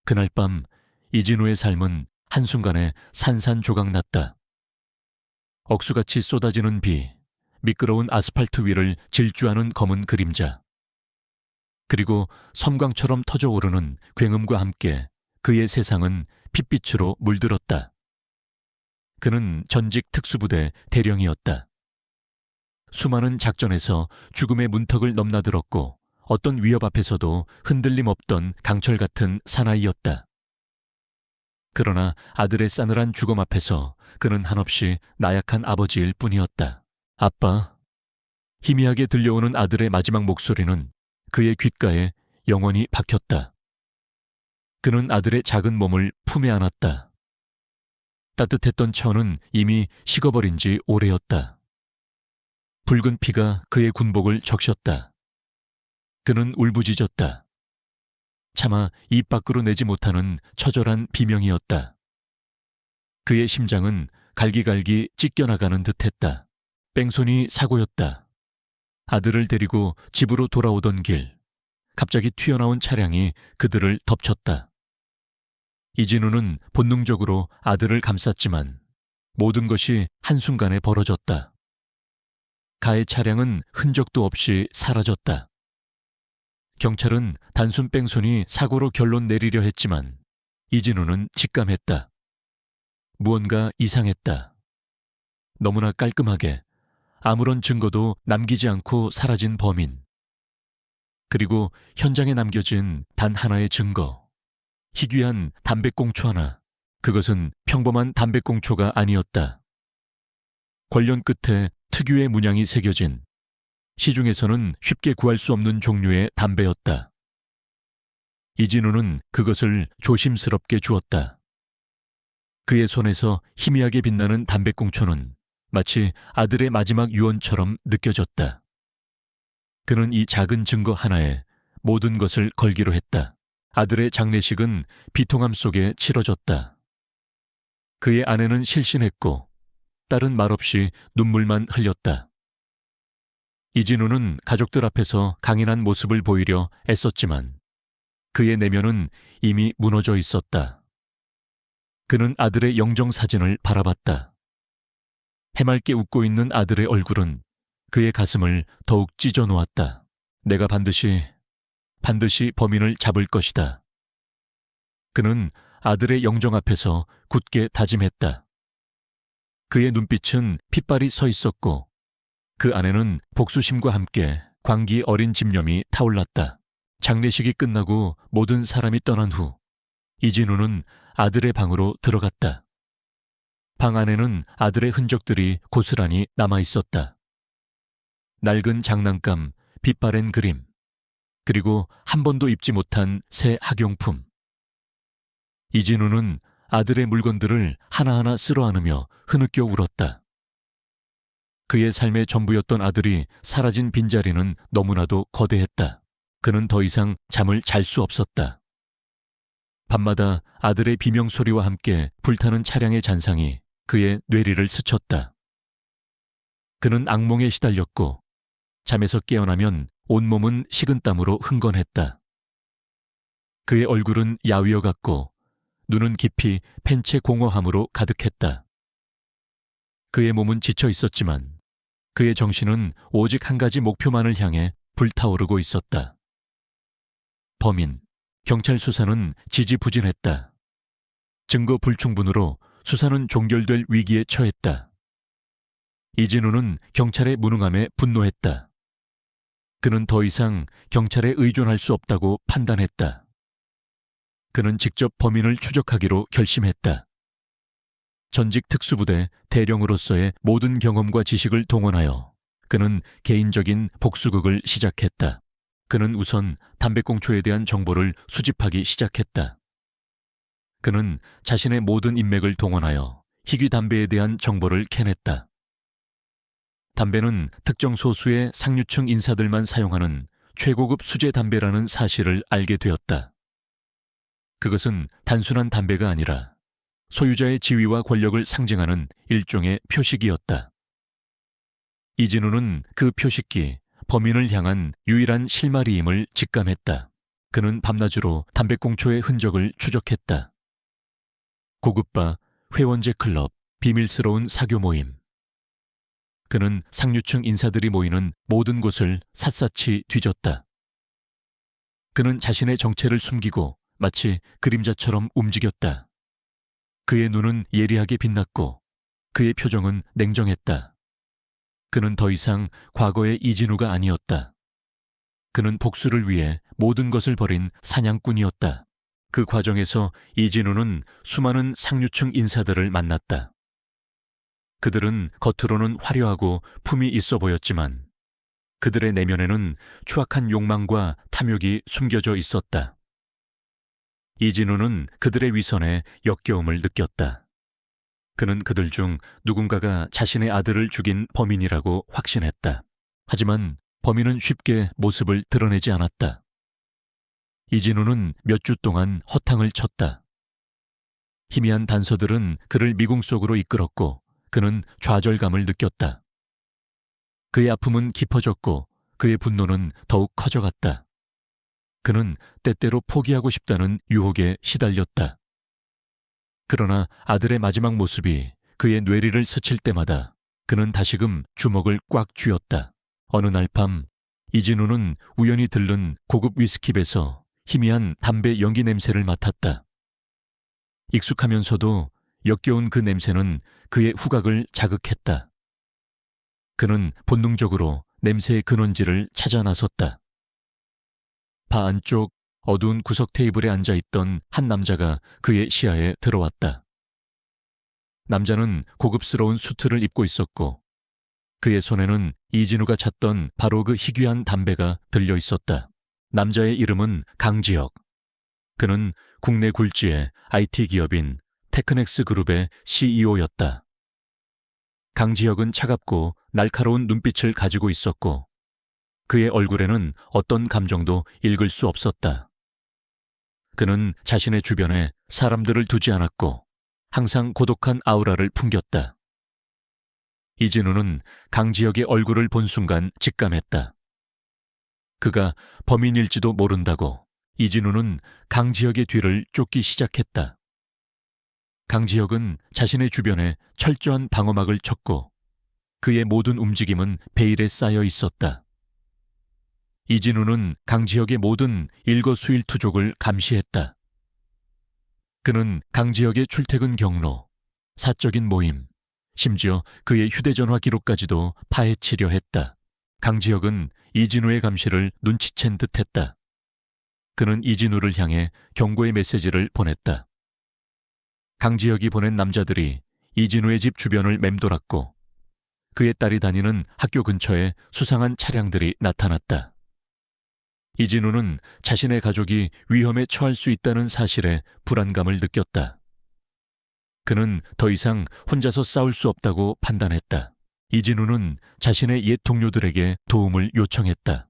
그날 밤 이진우의 삶은 한순간에 산산조각났다. 억수같이 쏟아지는 비, 미끄러운 아스팔트 위를 질주하는 검은 그림자, 그리고 섬광처럼 터져오르는 굉음과 함께 그의 세상은 핏빛으로 물들었다. 그는 전직 특수부대 대령이었다. 수많은 작전에서 죽음의 문턱을 넘나들었고 어떤 위협 앞에서도 흔들림 없던 강철 같은 사나이였다. 그러나 아들의 싸늘한 죽음 앞에서 그는 한없이 나약한 아버지일 뿐이었다. 아빠. 희미하게 들려오는 아들의 마지막 목소리는 그의 귓가에 영원히 박혔다. 그는 아들의 작은 몸을 품에 안았다. 따뜻했던 천은 이미 식어버린 지 오래였다. 붉은 피가 그의 군복을 적셨다. 그는 울부짖었다. 차마 입 밖으로 내지 못하는 처절한 비명이었다. 그의 심장은 갈기갈기 찢겨나가는 듯했다. 뺑소니 사고였다. 아들을 데리고 집으로 돌아오던 길, 갑자기 튀어나온 차량이 그들을 덮쳤다. 이진우는 본능적으로 아들을 감쌌지만 모든 것이 한순간에 벌어졌다. 가해 차량은 흔적도 없이 사라졌다. 경찰은 단순 뺑소니 사고로 결론 내리려 했지만 이진우는 직감했다. 무언가 이상했다. 너무나 깔끔하게 아무런 증거도 남기지 않고 사라진 범인. 그리고 현장에 남겨진 단 하나의 증거. 희귀한 담배꽁초 하나. 그것은 평범한 담배꽁초가 아니었다. 관련 끝에 특유의 문양이 새겨진 시중에서는 쉽게 구할 수 없는 종류의 담배였다. 이진우는 그것을 조심스럽게 주었다. 그의 손에서 희미하게 빛나는 담배꽁초는 마치 아들의 마지막 유언처럼 느껴졌다. 그는 이 작은 증거 하나에 모든 것을 걸기로 했다. 아들의 장례식은 비통함 속에 치러졌다. 그의 아내는 실신했고 딸은 말없이 눈물만 흘렸다. 이진우는 가족들 앞에서 강인한 모습을 보이려 애썼지만 그의 내면은 이미 무너져 있었다. 그는 아들의 영정사진을 바라봤다. 해맑게 웃고 있는 아들의 얼굴은 그의 가슴을 더욱 찢어 놓았다. 내가 반드시 범인을 잡을 것이다. 그는 아들의 영정 앞에서 굳게 다짐했다. 그의 눈빛은 핏발이 서 있었고 그 안에는 복수심과 함께 광기 어린 집념이 타올랐다. 장례식이 끝나고 모든 사람이 떠난 후 이진우는 아들의 방으로 들어갔다. 방 안에는 아들의 흔적들이 고스란히 남아 있었다. 낡은 장난감, 빛바랜 그림, 그리고 한 번도 입지 못한 새 학용품. 이진우는 아들의 물건들을 하나하나 쓸어안으며 흐느껴 울었다. 그의 삶의 전부였던 아들이 사라진 빈자리는 너무나도 거대했다. 그는 더 이상 잠을 잘 수 없었다. 밤마다 아들의 비명소리와 함께 불타는 차량의 잔상이 그의 뇌리를 스쳤다. 그는 악몽에 시달렸고 잠에서 깨어나면 온몸은 식은땀으로 흥건했다. 그의 얼굴은 야위어 같고 눈은 깊이 팬체 공허함으로 가득했다. 그의 몸은 지쳐 있었지만 그의 정신은 오직 한 가지 목표만을 향해 불타오르고 있었다. 범인, 경찰 수사는 지지부진했다. 증거 불충분으로 수사는 종결될 위기에 처했다. 이진우는 경찰의 무능함에 분노했다. 그는 더 이상 경찰에 의존할 수 없다고 판단했다. 그는 직접 범인을 추적하기로 결심했다. 전직 특수부대 대령으로서의 모든 경험과 지식을 동원하여 그는 개인적인 복수극을 시작했다. 그는 우선 담배꽁초에 대한 정보를 수집하기 시작했다. 그는 자신의 모든 인맥을 동원하여 희귀 담배에 대한 정보를 캐냈다. 담배는 특정 소수의 상류층 인사들만 사용하는 최고급 수제 담배라는 사실을 알게 되었다. 그것은 단순한 담배가 아니라 소유자의 지위와 권력을 상징하는 일종의 표식이었다. 이진우는 그 표식이 범인을 향한 유일한 실마리임을 직감했다. 그는 밤낮으로 담배꽁초의 흔적을 추적했다. 고급바, 회원제 클럽, 비밀스러운 사교 모임. 그는 상류층 인사들이 모이는 모든 곳을 샅샅이 뒤졌다. 그는 자신의 정체를 숨기고 마치 그림자처럼 움직였다. 그의 눈은 예리하게 빛났고 그의 표정은 냉정했다. 그는 더 이상 과거의 이진우가 아니었다. 그는 복수를 위해 모든 것을 버린 사냥꾼이었다. 그 과정에서 이진우는 수많은 상류층 인사들을 만났다. 그들은 겉으로는 화려하고 품이 있어 보였지만 그들의 내면에는 추악한 욕망과 탐욕이 숨겨져 있었다. 이진우는 그들의 위선에 역겨움을 느꼈다. 그는 그들 중 누군가가 자신의 아들을 죽인 범인이라고 확신했다. 하지만 범인은 쉽게 모습을 드러내지 않았다. 이진우는 몇 주 동안 허탕을 쳤다. 희미한 단서들은 그를 미궁 속으로 이끌었고 그는 좌절감을 느꼈다. 그의 아픔은 깊어졌고 그의 분노는 더욱 커져갔다. 그는 때때로 포기하고 싶다는 유혹에 시달렸다. 그러나 아들의 마지막 모습이 그의 뇌리를 스칠 때마다 그는 다시금 주먹을 꽉 쥐었다. 어느 날 밤 이진우는 우연히 들른 고급 위스키집에서 희미한 담배 연기 냄새를 맡았다. 익숙하면서도 역겨운 그 냄새는 그의 후각을 자극했다. 그는 본능적으로 냄새의 근원지를 찾아 나섰다. 바 안쪽 어두운 구석 테이블에 앉아있던 한 남자가 그의 시야에 들어왔다. 남자는 고급스러운 수트를 입고 있었고 그의 손에는 이진우가 찾던 바로 그 희귀한 담배가 들려 있었다. 남자의 이름은 강지혁. 그는 국내 굴지의 IT 기업인 테크넥스 그룹의 CEO였다. 강지혁은 차갑고 날카로운 눈빛을 가지고 있었고 그의 얼굴에는 어떤 감정도 읽을 수 없었다. 그는 자신의 주변에 사람들을 두지 않았고 항상 고독한 아우라를 풍겼다. 이진우는 강지혁의 얼굴을 본 순간 직감했다. 그가 범인일지도 모른다고 이진우는 강지혁의 뒤를 쫓기 시작했다. 강지혁은 자신의 주변에 철저한 방어막을 쳤고 그의 모든 움직임은 베일에 쌓여 있었다. 이진우는 강지혁의 모든 일거수일투족을 감시했다. 그는 강지혁의 출퇴근 경로, 사적인 모임, 심지어 그의 휴대전화 기록까지도 파헤치려 했다. 강지혁은 이진우의 감시를 눈치챈 듯했다. 그는 이진우를 향해 경고의 메시지를 보냈다. 강지혁이 보낸 남자들이 이진우의 집 주변을 맴돌았고 그의 딸이 다니는 학교 근처에 수상한 차량들이 나타났다. 이진우는 자신의 가족이 위험에 처할 수 있다는 사실에 불안감을 느꼈다. 그는 더 이상 혼자서 싸울 수 없다고 판단했다. 이진우는 자신의 옛 동료들에게 도움을 요청했다.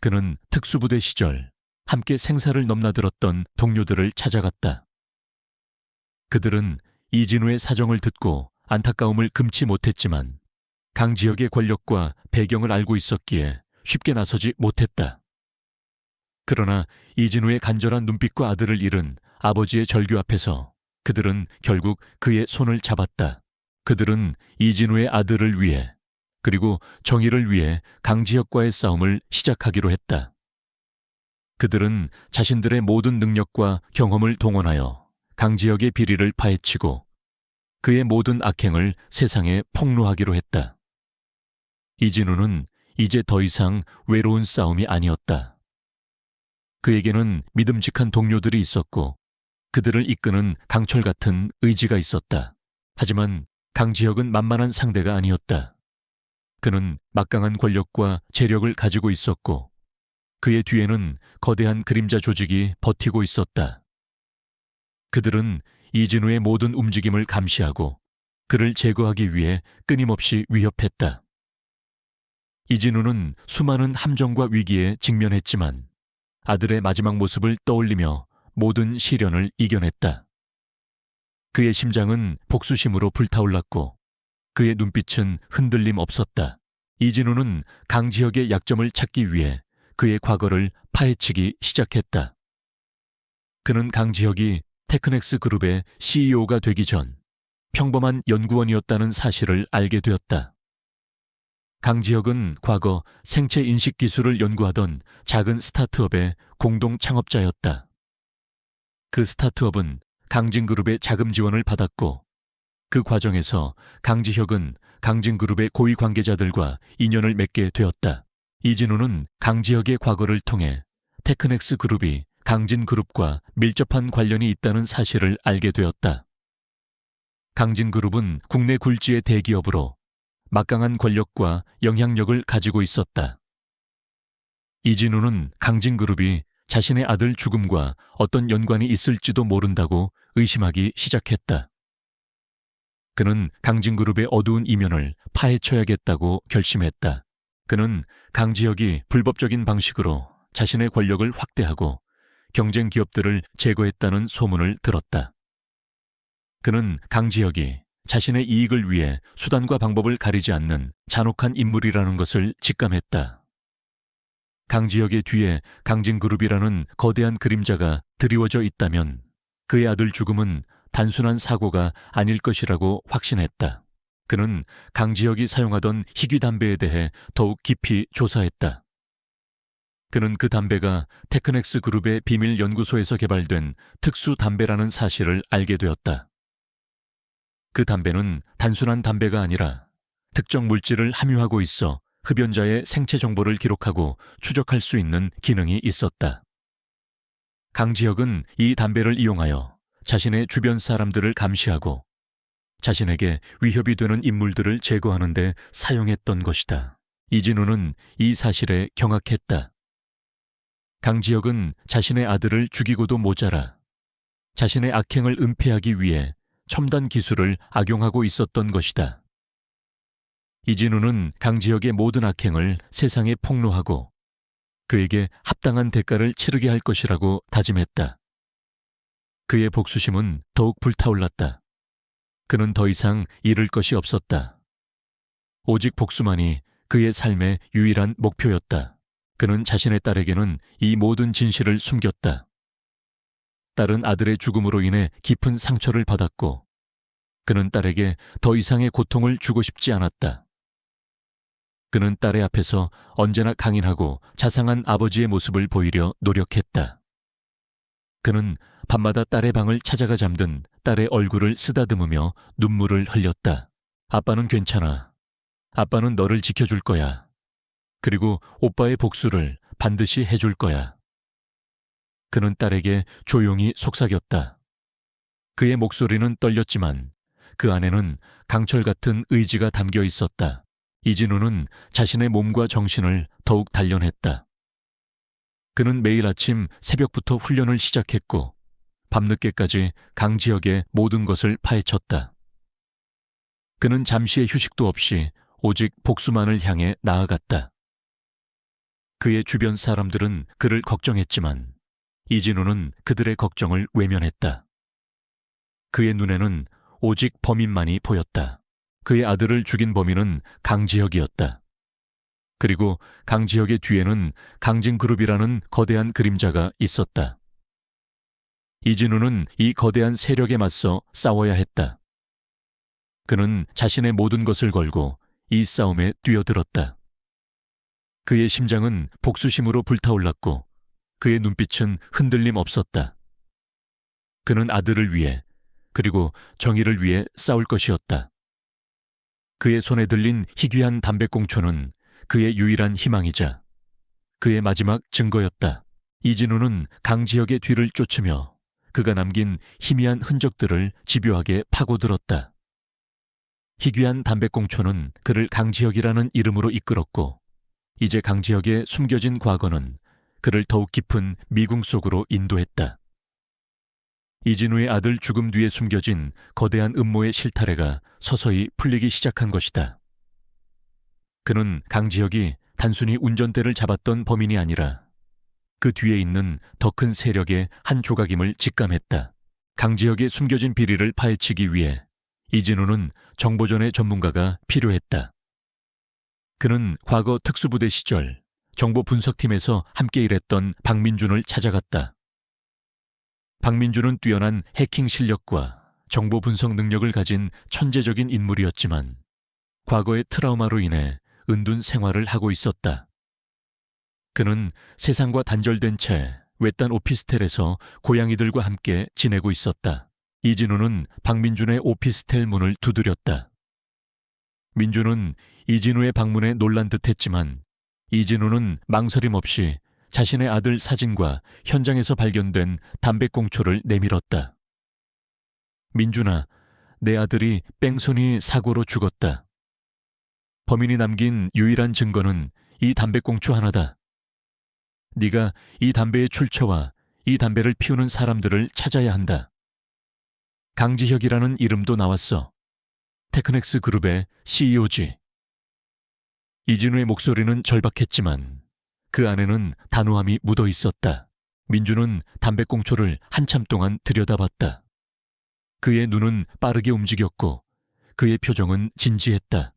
그는 특수부대 시절 함께 생사를 넘나들었던 동료들을 찾아갔다. 그들은 이진우의 사정을 듣고 안타까움을 금치 못했지만 강지혁의 권력과 배경을 알고 있었기에 쉽게 나서지 못했다. 그러나 이진우의 간절한 눈빛과 아들을 잃은 아버지의 절규 앞에서 그들은 결국 그의 손을 잡았다. 그들은 이진우의 아들을 위해 그리고 정의를 위해 강지혁과의 싸움을 시작하기로 했다. 그들은 자신들의 모든 능력과 경험을 동원하여 강지혁의 비리를 파헤치고 그의 모든 악행을 세상에 폭로하기로 했다. 이진우는 이제 더 이상 외로운 싸움이 아니었다. 그에게는 믿음직한 동료들이 있었고 그들을 이끄는 강철 같은 의지가 있었다. 하지만 강지혁은 만만한 상대가 아니었다. 그는 막강한 권력과 재력을 가지고 있었고 그의 뒤에는 거대한 그림자 조직이 버티고 있었다. 그들은 이진우의 모든 움직임을 감시하고 그를 제거하기 위해 끊임없이 위협했다. 이진우는 수많은 함정과 위기에 직면했지만 아들의 마지막 모습을 떠올리며 모든 시련을 이겨냈다. 그의 심장은 복수심으로 불타올랐고 그의 눈빛은 흔들림 없었다. 이진우는 강지혁의 약점을 찾기 위해 그의 과거를 파헤치기 시작했다. 그는 강지혁이 테크넥스 그룹의 CEO가 되기 전 평범한 연구원이었다는 사실을 알게 되었다. 강지혁은 과거 생체 인식 기술을 연구하던 작은 스타트업의 공동 창업자였다. 그 스타트업은 강진그룹의 자금 지원을 받았고 그 과정에서 강지혁은 강진그룹의 고위 관계자들과 인연을 맺게 되었다. 이진우는 강지혁의 과거를 통해 테크넥스 그룹이 강진그룹과 밀접한 관련이 있다는 사실을 알게 되었다. 강진그룹은 국내 굴지의 대기업으로 막강한 권력과 영향력을 가지고 있었다. 이진우는 강진그룹이 자신의 아들 죽음과 어떤 연관이 있을지도 모른다고 의심하기 시작했다. 그는 강진그룹의 어두운 이면을 파헤쳐야겠다고 결심했다. 그는 강지혁이 불법적인 방식으로 자신의 권력을 확대하고 경쟁 기업들을 제거했다는 소문을 들었다. 그는 강지혁이 자신의 이익을 위해 수단과 방법을 가리지 않는 잔혹한 인물이라는 것을 직감했다. 강지혁의 뒤에 강진그룹이라는 거대한 그림자가 드리워져 있다면 그의 아들 죽음은 단순한 사고가 아닐 것이라고 확신했다. 그는 강지혁이 사용하던 희귀 담배에 대해 더욱 깊이 조사했다. 그는 그 담배가 테크넥스 그룹의 비밀 연구소에서 개발된 특수 담배라는 사실을 알게 되었다. 그 담배는 단순한 담배가 아니라 특정 물질을 함유하고 있어 흡연자의 생체 정보를 기록하고 추적할 수 있는 기능이 있었다. 강지혁은 이 담배를 이용하여 자신의 주변 사람들을 감시하고 자신에게 위협이 되는 인물들을 제거하는 데 사용했던 것이다. 이진우는 이 사실에 경악했다. 강지혁은 자신의 아들을 죽이고도 모자라 자신의 악행을 은폐하기 위해 첨단 기술을 악용하고 있었던 것이다. 이진우는 강지혁의 모든 악행을 세상에 폭로하고 그에게 합당한 대가를 치르게 할 것이라고 다짐했다. 그의 복수심은 더욱 불타올랐다. 그는 더 이상 잃을 것이 없었다. 오직 복수만이 그의 삶의 유일한 목표였다. 그는 자신의 딸에게는 이 모든 진실을 숨겼다. 딸은 아들의 죽음으로 인해 깊은 상처를 받았고 그는 딸에게 더 이상의 고통을 주고 싶지 않았다. 그는 딸의 앞에서 언제나 강인하고 자상한 아버지의 모습을 보이려 노력했다. 그는 밤마다 딸의 방을 찾아가 잠든 딸의 얼굴을 쓰다듬으며 눈물을 흘렸다. 아빠는 괜찮아. 아빠는 너를 지켜줄 거야. 그리고 오빠의 복수를 반드시 해줄 거야. 그는 딸에게 조용히 속삭였다. 그의 목소리는 떨렸지만 그 안에는 강철 같은 의지가 담겨 있었다. 이진우는 자신의 몸과 정신을 더욱 단련했다. 그는 매일 아침 새벽부터 훈련을 시작했고 밤늦게까지 강지혁의 모든 것을 파헤쳤다. 그는 잠시의 휴식도 없이 오직 복수만을 향해 나아갔다. 그의 주변 사람들은 그를 걱정했지만 이진우는 그들의 걱정을 외면했다. 그의 눈에는 오직 범인만이 보였다. 그의 아들을 죽인 범인은 강지혁이었다. 그리고 강지혁의 뒤에는 강진그룹이라는 거대한 그림자가 있었다. 이진우는 이 거대한 세력에 맞서 싸워야 했다. 그는 자신의 모든 것을 걸고 이 싸움에 뛰어들었다. 그의 심장은 복수심으로 불타올랐고 그의 눈빛은 흔들림 없었다. 그는 아들을 위해 그리고 정의를 위해 싸울 것이었다. 그의 손에 들린 희귀한 담배꽁초는 그의 유일한 희망이자 그의 마지막 증거였다. 이진우는 강지혁의 뒤를 쫓으며 그가 남긴 희미한 흔적들을 집요하게 파고들었다. 희귀한 담배꽁초는 그를 강지혁이라는 이름으로 이끌었고 이제 강지혁의 숨겨진 과거는 그를 더욱 깊은 미궁 속으로 인도했다. 이진우의 아들 죽음 뒤에 숨겨진 거대한 음모의 실타래가 서서히 풀리기 시작한 것이다. 그는 강지혁이 단순히 운전대를 잡았던 범인이 아니라 그 뒤에 있는 더 큰 세력의 한 조각임을 직감했다. 강지혁의 숨겨진 비리를 파헤치기 위해 이진우는 정보전의 전문가가 필요했다. 그는 과거 특수부대 시절 정보 분석팀에서 함께 일했던 박민준을 찾아갔다. 박민준은 뛰어난 해킹 실력과 정보 분석 능력을 가진 천재적인 인물이었지만 과거의 트라우마로 인해 은둔 생활을 하고 있었다. 그는 세상과 단절된 채 외딴 오피스텔에서 고양이들과 함께 지내고 있었다. 이진우는 박민준의 오피스텔 문을 두드렸다. 민준은 이진우의 방문에 놀란 듯했지만 이진우는 망설임 없이 자신의 아들 사진과 현장에서 발견된 담배꽁초를 내밀었다. 민준아, 내 아들이 뺑소니 사고로 죽었다. 범인이 남긴 유일한 증거는 이 담배꽁초 하나다. 네가 이 담배의 출처와 이 담배를 피우는 사람들을 찾아야 한다. 강지혁이라는 이름도 나왔어. 테크넥스 그룹의 CEO지. 이진우의 목소리는 절박했지만 그 안에는 단호함이 묻어 있었다. 민주는 담배꽁초를 한참 동안 들여다봤다. 그의 눈은 빠르게 움직였고 그의 표정은 진지했다.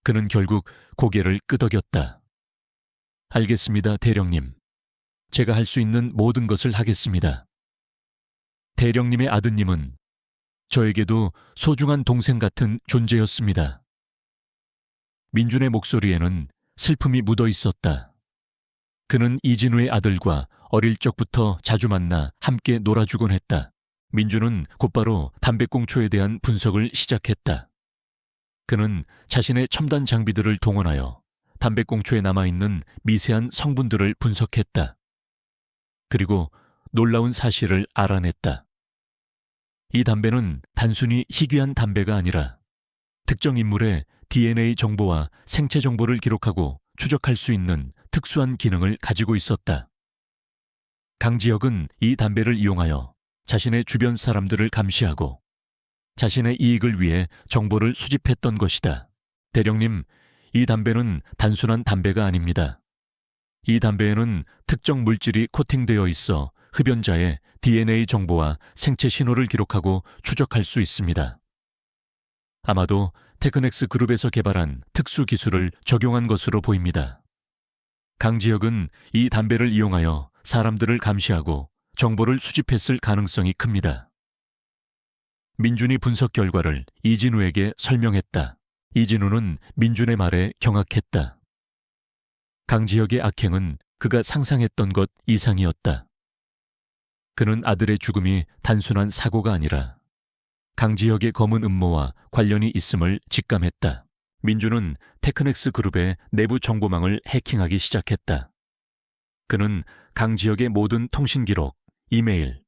그는 결국 고개를 끄덕였다. 알겠습니다, 대령님. 제가 할 수 있는 모든 것을 하겠습니다. 대령님의 아드님은 저에게도 소중한 동생 같은 존재였습니다. 민준의 목소리에는 슬픔이 묻어 있었다. 그는 이진우의 아들과 어릴 적부터 자주 만나 함께 놀아주곤 했다. 민준은 곧바로 담배꽁초에 대한 분석을 시작했다. 그는 자신의 첨단 장비들을 동원하여 담배꽁초에 남아있는 미세한 성분들을 분석했다. 그리고 놀라운 사실을 알아냈다. 이 담배는 단순히 희귀한 담배가 아니라 특정 인물의 DNA 정보와 생체 정보를 기록하고 추적할 수 있는 특수한 기능을 가지고 있었다. 강지혁은 이 담배를 이용하여 자신의 주변 사람들을 감시하고 자신의 이익을 위해 정보를 수집했던 것이다. 대령님, 이 담배는 단순한 담배가 아닙니다. 이 담배에는 특정 물질이 코팅되어 있어 흡연자의 DNA 정보와 생체 신호를 기록하고 추적할 수 있습니다. 아마도 테크넥스 그룹에서 개발한 특수 기술을 적용한 것으로 보입니다. 강지혁은 이 담배를 이용하여 사람들을 감시하고 정보를 수집했을 가능성이 큽니다. 민준이 분석 결과를 이진우에게 설명했다. 이진우는 민준의 말에 경악했다. 강지혁의 악행은 그가 상상했던 것 이상이었다. 그는 아들의 죽음이 단순한 사고가 아니라 강지혁의 검은 음모와 관련이 있음을 직감했다. 민준은 테크넥스 그룹의 내부 정보망을 해킹하기 시작했다. 그는 강지혁의 모든 통신 기록, 이메일,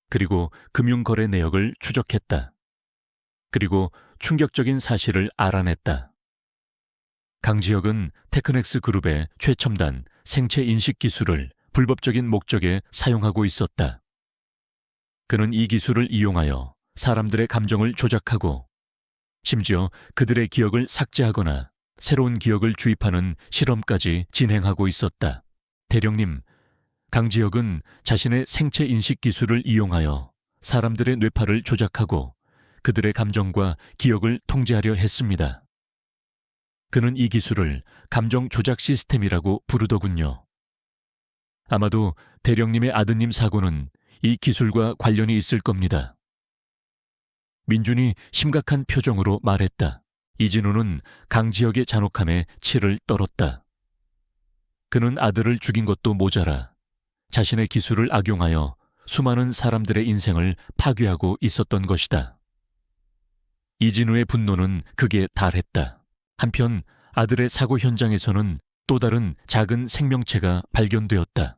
그리고 금융거래 내역을 추적했다. 그리고 충격적인 사실을 알아냈다. 강지혁은 테크넥스 그룹의 최첨단 생체 인식 기술을 불법적인 목적에 사용하고 있었다. 그는 이 기술을 이용하여 사람들의 감정을 조작하고 심지어 그들의 기억을 삭제하거나 새로운 기억을 주입하는 실험까지 진행하고 있었다. 대령님, 강지혁은 자신의 생체 인식 기술을 이용하여 사람들의 뇌파를 조작하고 그들의 감정과 기억을 통제하려 했습니다. 그는 이 기술을 감정 조작 시스템이라고 부르더군요. 아마도 대령님의 아드님 사고는 이 기술과 관련이 있을 겁니다. 민준이 심각한 표정으로 말했다. 이진우는 강지혁의 잔혹함에 치를 떨었다. 그는 아들을 죽인 것도 모자라 자신의 기술을 악용하여 수많은 사람들의 인생을 파괴하고 있었던 것이다. 이진우의 분노는 극에 달했다. 한편 아들의 사고 현장에서는 또 다른 작은 생명체가 발견되었다.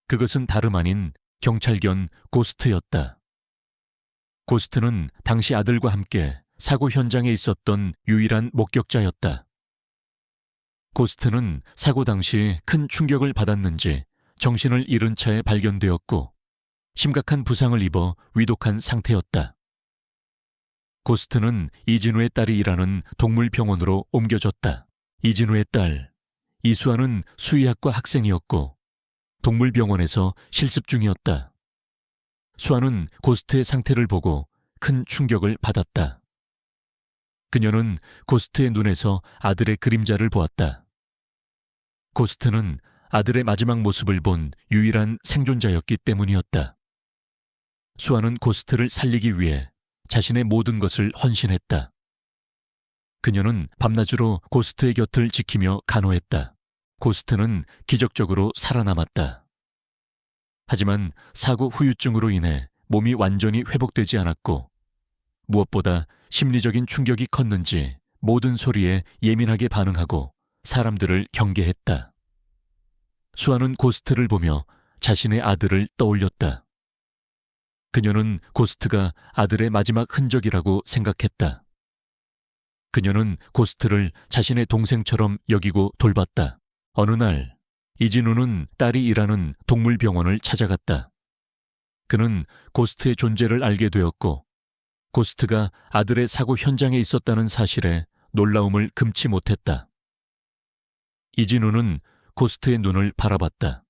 그것은 다름 아닌 경찰견 고스트였다. 고스트는 당시 아들과 함께 사고 현장에 있었던 유일한 목격자였다. 고스트는 사고 당시 큰 충격을 받았는지 정신을 잃은 채 발견되었고 심각한 부상을 입어 위독한 상태였다. 고스트는 이진우의 딸이 일하는 동물병원으로 옮겨졌다. 이진우의 딸 이수아는 수의학과 학생이었고 동물병원에서 실습 중이었다. 수아는 고스트의 상태를 보고 큰 충격을 받았다. 그녀는 고스트의 눈에서 아들의 그림자를 보았다. 고스트는 아들의 마지막 모습을 본 유일한 생존자였기 때문이었다. 수아는 고스트를 살리기 위해 자신의 모든 것을 헌신했다. 그녀는 밤낮으로 고스트의 곁을 지키며 간호했다. 고스트는 기적적으로 살아남았다. 하지만 사고 후유증으로 인해 몸이 완전히 회복되지 않았고, 무엇보다 심리적인 충격이 컸는지 모든 소리에 예민하게 반응하고 사람들을 경계했다. 수아는 고스트를 보며 자신의 아들을 떠올렸다. 그녀는 고스트가 아들의 마지막 흔적이라고 생각했다. 그녀는 고스트를 자신의 동생처럼 여기고 돌봤다. 어느 날, 이진우는 딸이 일하는 동물병원을 찾아갔다. 그는 고스트의 존재를 알게 되었고, 고스트가 아들의 사고 현장에 있었다는 사실에 놀라움을 금치 못했다. 이진우는 고스트의 눈을 바라봤다.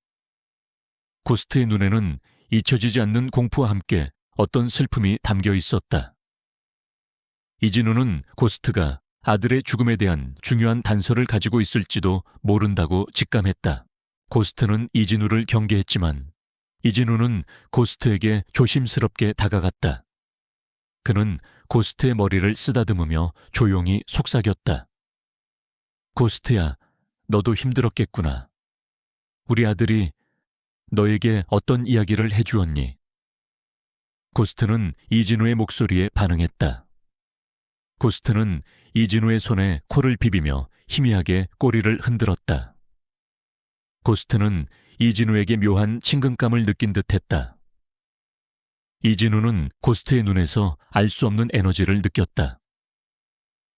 고스트의 눈에는 잊혀지지 않는 공포와 함께 어떤 슬픔이 담겨 있었다. 이진우는 고스트가 아들의 죽음에 대한 중요한 단서를 가지고 있을지도 모른다고 직감했다. 고스트는 이진우를 경계했지만 이진우는 고스트에게 조심스럽게 다가갔다. 그는 고스트의 머리를 쓰다듬으며 조용히 속삭였다. 고스트야, 너도 힘들었겠구나. 우리 아들이 너에게 어떤 이야기를 해주었니? 고스트는 이진우의 목소리에 반응했다. 고스트는 이진우의 손에 코를 비비며 희미하게 꼬리를 흔들었다. 고스트는 이진우에게 묘한 친근감을 느낀 듯했다. 이진우는 고스트의 눈에서 알 수 없는 에너지를 느꼈다.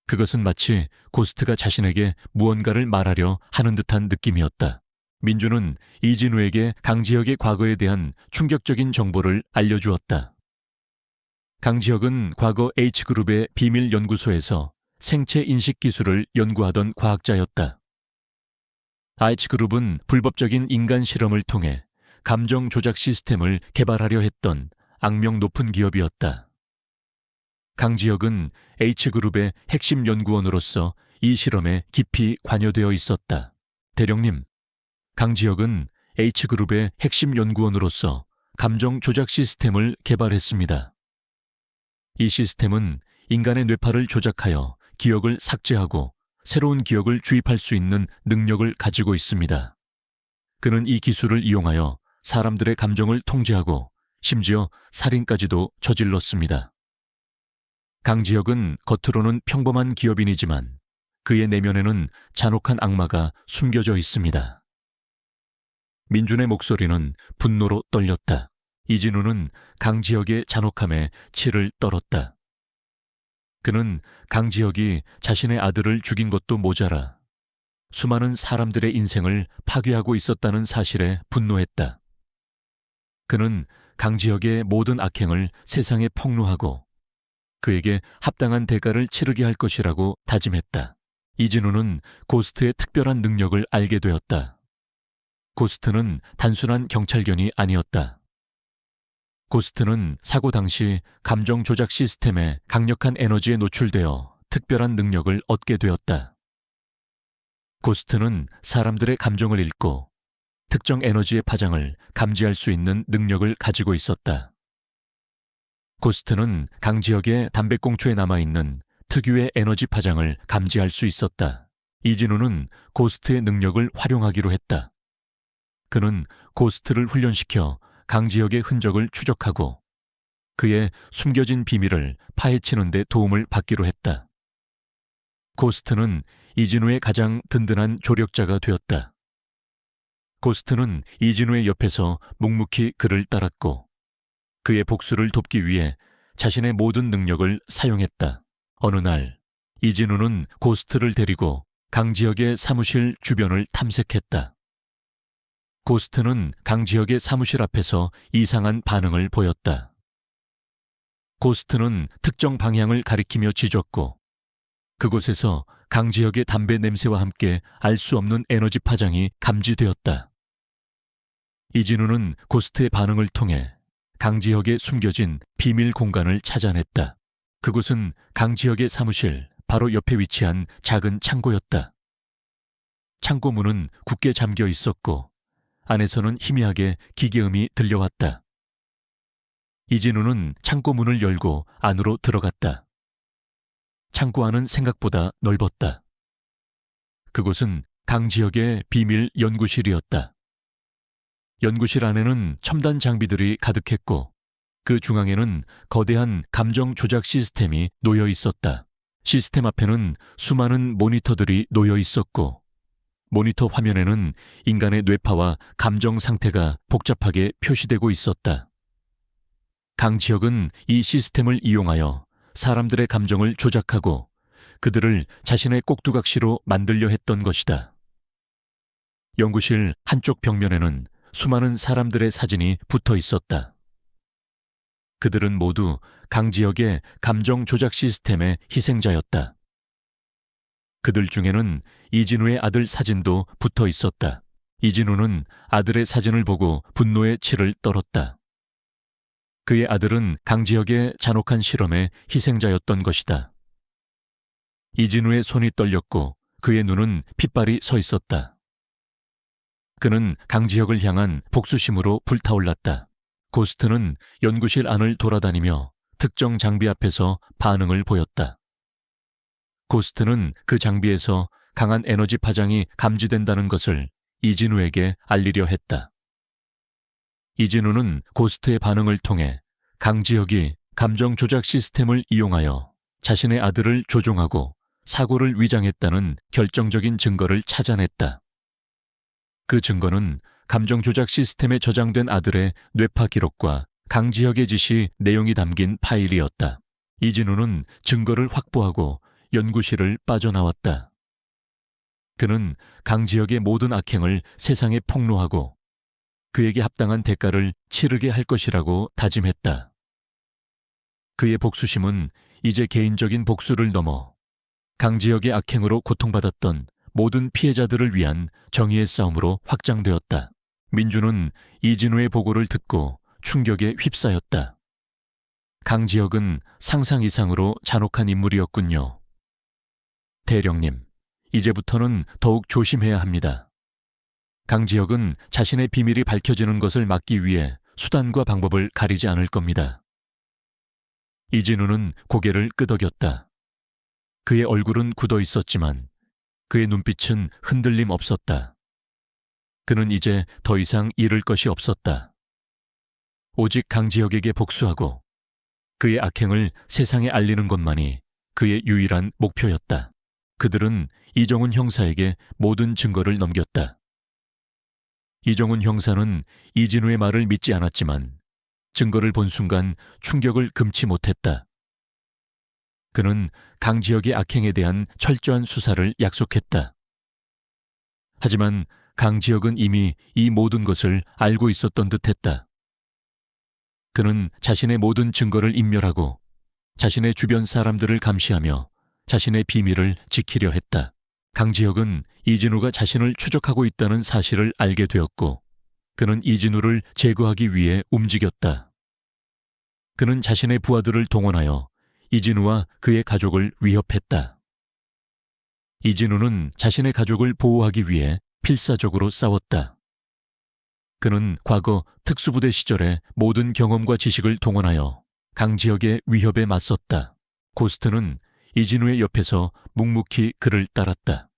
그것은 마치 고스트가 자신에게 무언가를 말하려 하는 듯한 느낌이었다. 민주는 이진우에게 강지혁의 과거에 대한 충격적인 정보를 알려주었다. 강지혁은 과거 H그룹의 비밀 연구소에서 생체 인식 기술을 연구하던 과학자였다. H그룹은 불법적인 인간 실험을 통해 감정 조작 시스템을 개발하려 했던 악명 높은 기업이었다. 강지혁은 H그룹의 핵심 연구원으로서 이 실험에 깊이 관여되어 있었다. 대령님, 강지혁은 H그룹의 핵심 연구원으로서 감정 조작 시스템을 개발했습니다. 이 시스템은 인간의 뇌파를 조작하여 기억을 삭제하고 새로운 기억을 주입할 수 있는 능력을 가지고 있습니다. 그는 이 기술을 이용하여 사람들의 감정을 통제하고 심지어 살인까지도 저질렀습니다. 강지혁은 겉으로는 평범한 기업인이지만 그의 내면에는 잔혹한 악마가 숨겨져 있습니다. 민준의 목소리는 분노로 떨렸다. 이진우는 강지혁의 잔혹함에 치를 떨었다. 그는 강지혁이 자신의 아들을 죽인 것도 모자라 수많은 사람들의 인생을 파괴하고 있었다는 사실에 분노했다. 그는 강지혁의 모든 악행을 세상에 폭로하고 그에게 합당한 대가를 치르게 할 것이라고 다짐했다. 이진우는 고스트의 특별한 능력을 알게 되었다. 고스트는 단순한 경찰견이 아니었다. 고스트는 사고 당시 감정 조작 시스템의 강력한 에너지에 노출되어 특별한 능력을 얻게 되었다. 고스트는 사람들의 감정을 읽고 특정 에너지의 파장을 감지할 수 있는 능력을 가지고 있었다. 고스트는 강지혁의 담배꽁초에 남아있는 특유의 에너지 파장을 감지할 수 있었다. 이진우는 고스트의 능력을 활용하기로 했다. 그는 고스트를 훈련시켜 강지혁의 흔적을 추적하고 그의 숨겨진 비밀을 파헤치는 데 도움을 받기로 했다. 고스트는 이진우의 가장 든든한 조력자가 되었다. 고스트는 이진우의 옆에서 묵묵히 그를 따랐고 그의 복수를 돕기 위해 자신의 모든 능력을 사용했다. 어느 날 이진우는 고스트를 데리고 강지혁의 사무실 주변을 탐색했다. 고스트는 강지혁의 사무실 앞에서 이상한 반응을 보였다. 고스트는 특정 방향을 가리키며 짖었고 그곳에서 강지혁의 담배 냄새와 함께 알 수 없는 에너지 파장이 감지되었다. 이진우는 고스트의 반응을 통해 강지혁의 숨겨진 비밀 공간을 찾아냈다. 그곳은 강지혁의 사무실 바로 옆에 위치한 작은 창고였다. 창고 문은 굳게 잠겨 있었고 안에서는 희미하게 기계음이 들려왔다. 이진우는 창고 문을 열고 안으로 들어갔다. 창고 안은 생각보다 넓었다. 그곳은 강지혁의 비밀 연구실이었다. 연구실 안에는 첨단 장비들이 가득했고 그 중앙에는 거대한 감정 조작 시스템이 놓여 있었다. 시스템 앞에는 수많은 모니터들이 놓여 있었고 모니터 화면에는 인간의 뇌파와 감정 상태가 복잡하게 표시되고 있었다. 강지혁은 이 시스템을 이용하여 사람들의 감정을 조작하고 그들을 자신의 꼭두각시로 만들려 했던 것이다. 연구실 한쪽 벽면에는 수많은 사람들의 사진이 붙어 있었다. 그들은 모두 강지혁의 감정 조작 시스템의 희생자였다. 그들 중에는 이진우의 아들 사진도 붙어 있었다. 이진우는 아들의 사진을 보고 분노의 치를 떨었다. 그의 아들은 강지혁의 잔혹한 실험의 희생자였던 것이다. 이진우의 손이 떨렸고 그의 눈은 핏발이 서 있었다. 그는 강지혁을 향한 복수심으로 불타올랐다. 고스트는 연구실 안을 돌아다니며 특정 장비 앞에서 반응을 보였다. 고스트는 그 장비에서 강한 에너지 파장이 감지된다는 것을 이진우에게 알리려 했다. 이진우는 고스트의 반응을 통해 강지혁이 감정 조작 시스템을 이용하여 자신의 아들을 조종하고 사고를 위장했다는 결정적인 증거를 찾아냈다. 그 증거는 감정 조작 시스템에 저장된 아들의 뇌파 기록과 강지혁의 지시 내용이 담긴 파일이었다. 이진우는 증거를 확보하고 연구실을 빠져나왔다. 그는 강지혁의 모든 악행을 세상에 폭로하고 그에게 합당한 대가를 치르게 할 것이라고 다짐했다. 그의 복수심은 이제 개인적인 복수를 넘어 강지혁의 악행으로 고통받았던 모든 피해자들을 위한 정의의 싸움으로 확장되었다. 민주는 이진우의 보고를 듣고 충격에 휩싸였다. 강지혁은 상상 이상으로 잔혹한 인물이었군요. 대령님, 이제부터는 더욱 조심해야 합니다. 강지혁은 자신의 비밀이 밝혀지는 것을 막기 위해 수단과 방법을 가리지 않을 겁니다. 이진우는 고개를 끄덕였다. 그의 얼굴은 굳어 있었지만 그의 눈빛은 흔들림 없었다. 그는 이제 더 이상 잃을 것이 없었다. 오직 강지혁에게 복수하고 그의 악행을 세상에 알리는 것만이 그의 유일한 목표였다. 그들은 이정훈 형사에게 모든 증거를 넘겼다. 이정훈 형사는 이진우의 말을 믿지 않았지만 증거를 본 순간 충격을 금치 못했다. 그는 강지혁의 악행에 대한 철저한 수사를 약속했다. 하지만 강지혁은 이미 이 모든 것을 알고 있었던 듯했다. 그는 자신의 모든 증거를 인멸하고 자신의 주변 사람들을 감시하며 자신의 비밀을 지키려 했다. 강지혁은 이진우가 자신을 추적하고 있다는 사실을 알게 되었고 그는 이진우를 제거하기 위해 움직였다. 그는 자신의 부하들을 동원하여 이진우와 그의 가족을 위협했다. 이진우는 자신의 가족을 보호하기 위해 필사적으로 싸웠다. 그는 과거 특수부대 시절의 모든 경험과 지식을 동원하여 강지혁의 위협에 맞섰다. 고스트는 이진우의 옆에서 묵묵히 그를 따랐다.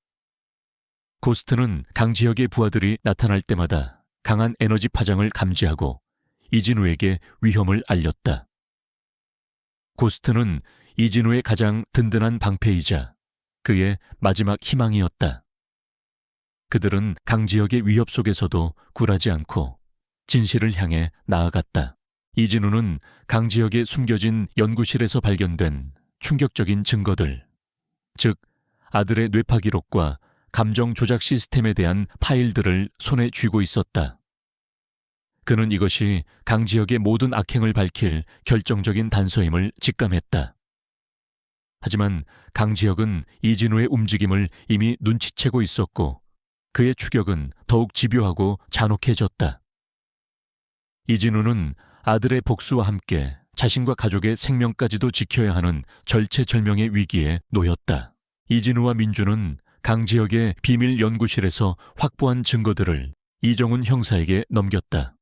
고스트는 강지혁의 부하들이 나타날 때마다 강한 에너지 파장을 감지하고 이진우에게 위험을 알렸다. 고스트는 이진우의 가장 든든한 방패이자 그의 마지막 희망이었다. 그들은 강지혁의 위협 속에서도 굴하지 않고 진실을 향해 나아갔다. 이진우는 강지혁의 숨겨진 연구실에서 발견된 충격적인 증거들, 즉 아들의 뇌파 기록과 감정 조작 시스템에 대한 파일들을 손에 쥐고 있었다. 그는 이것이 강지혁의 모든 악행을 밝힐 결정적인 단서임을 직감했다. 하지만 강지혁은 이진우의 움직임을 이미 눈치채고 있었고 그의 추격은 더욱 집요하고 잔혹해졌다. 이진우는 아들의 복수와 함께 자신과 가족의 생명까지도 지켜야 하는 절체절명의 위기에 놓였다. 이진우와 민주는 강지혁의 비밀 연구실에서 확보한 증거들을 이정훈 형사에게 넘겼다.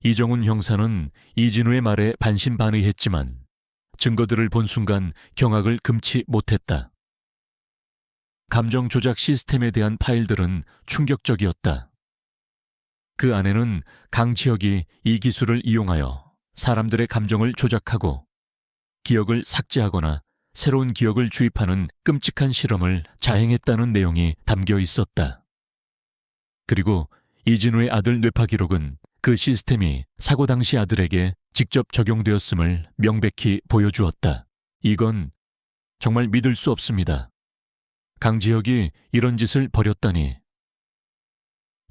이정훈 형사는 이진우의 말에 반신반의했지만 증거들을 본 순간 경악을 금치 못했다. 감정 조작 시스템에 대한 파일들은 충격적이었다. 그 안에는 강지혁이 이 기술을 이용하여 사람들의 감정을 조작하고 기억을 삭제하거나 새로운 기억을 주입하는 끔찍한 실험을 자행했다는 내용이 담겨 있었다. 그리고 이진우의 아들 뇌파 기록은 그 시스템이 사고 당시 아들에게 직접 적용되었음을 명백히 보여주었다. 이건 정말 믿을 수 없습니다. 강지혁이 이런 짓을 벌였다니.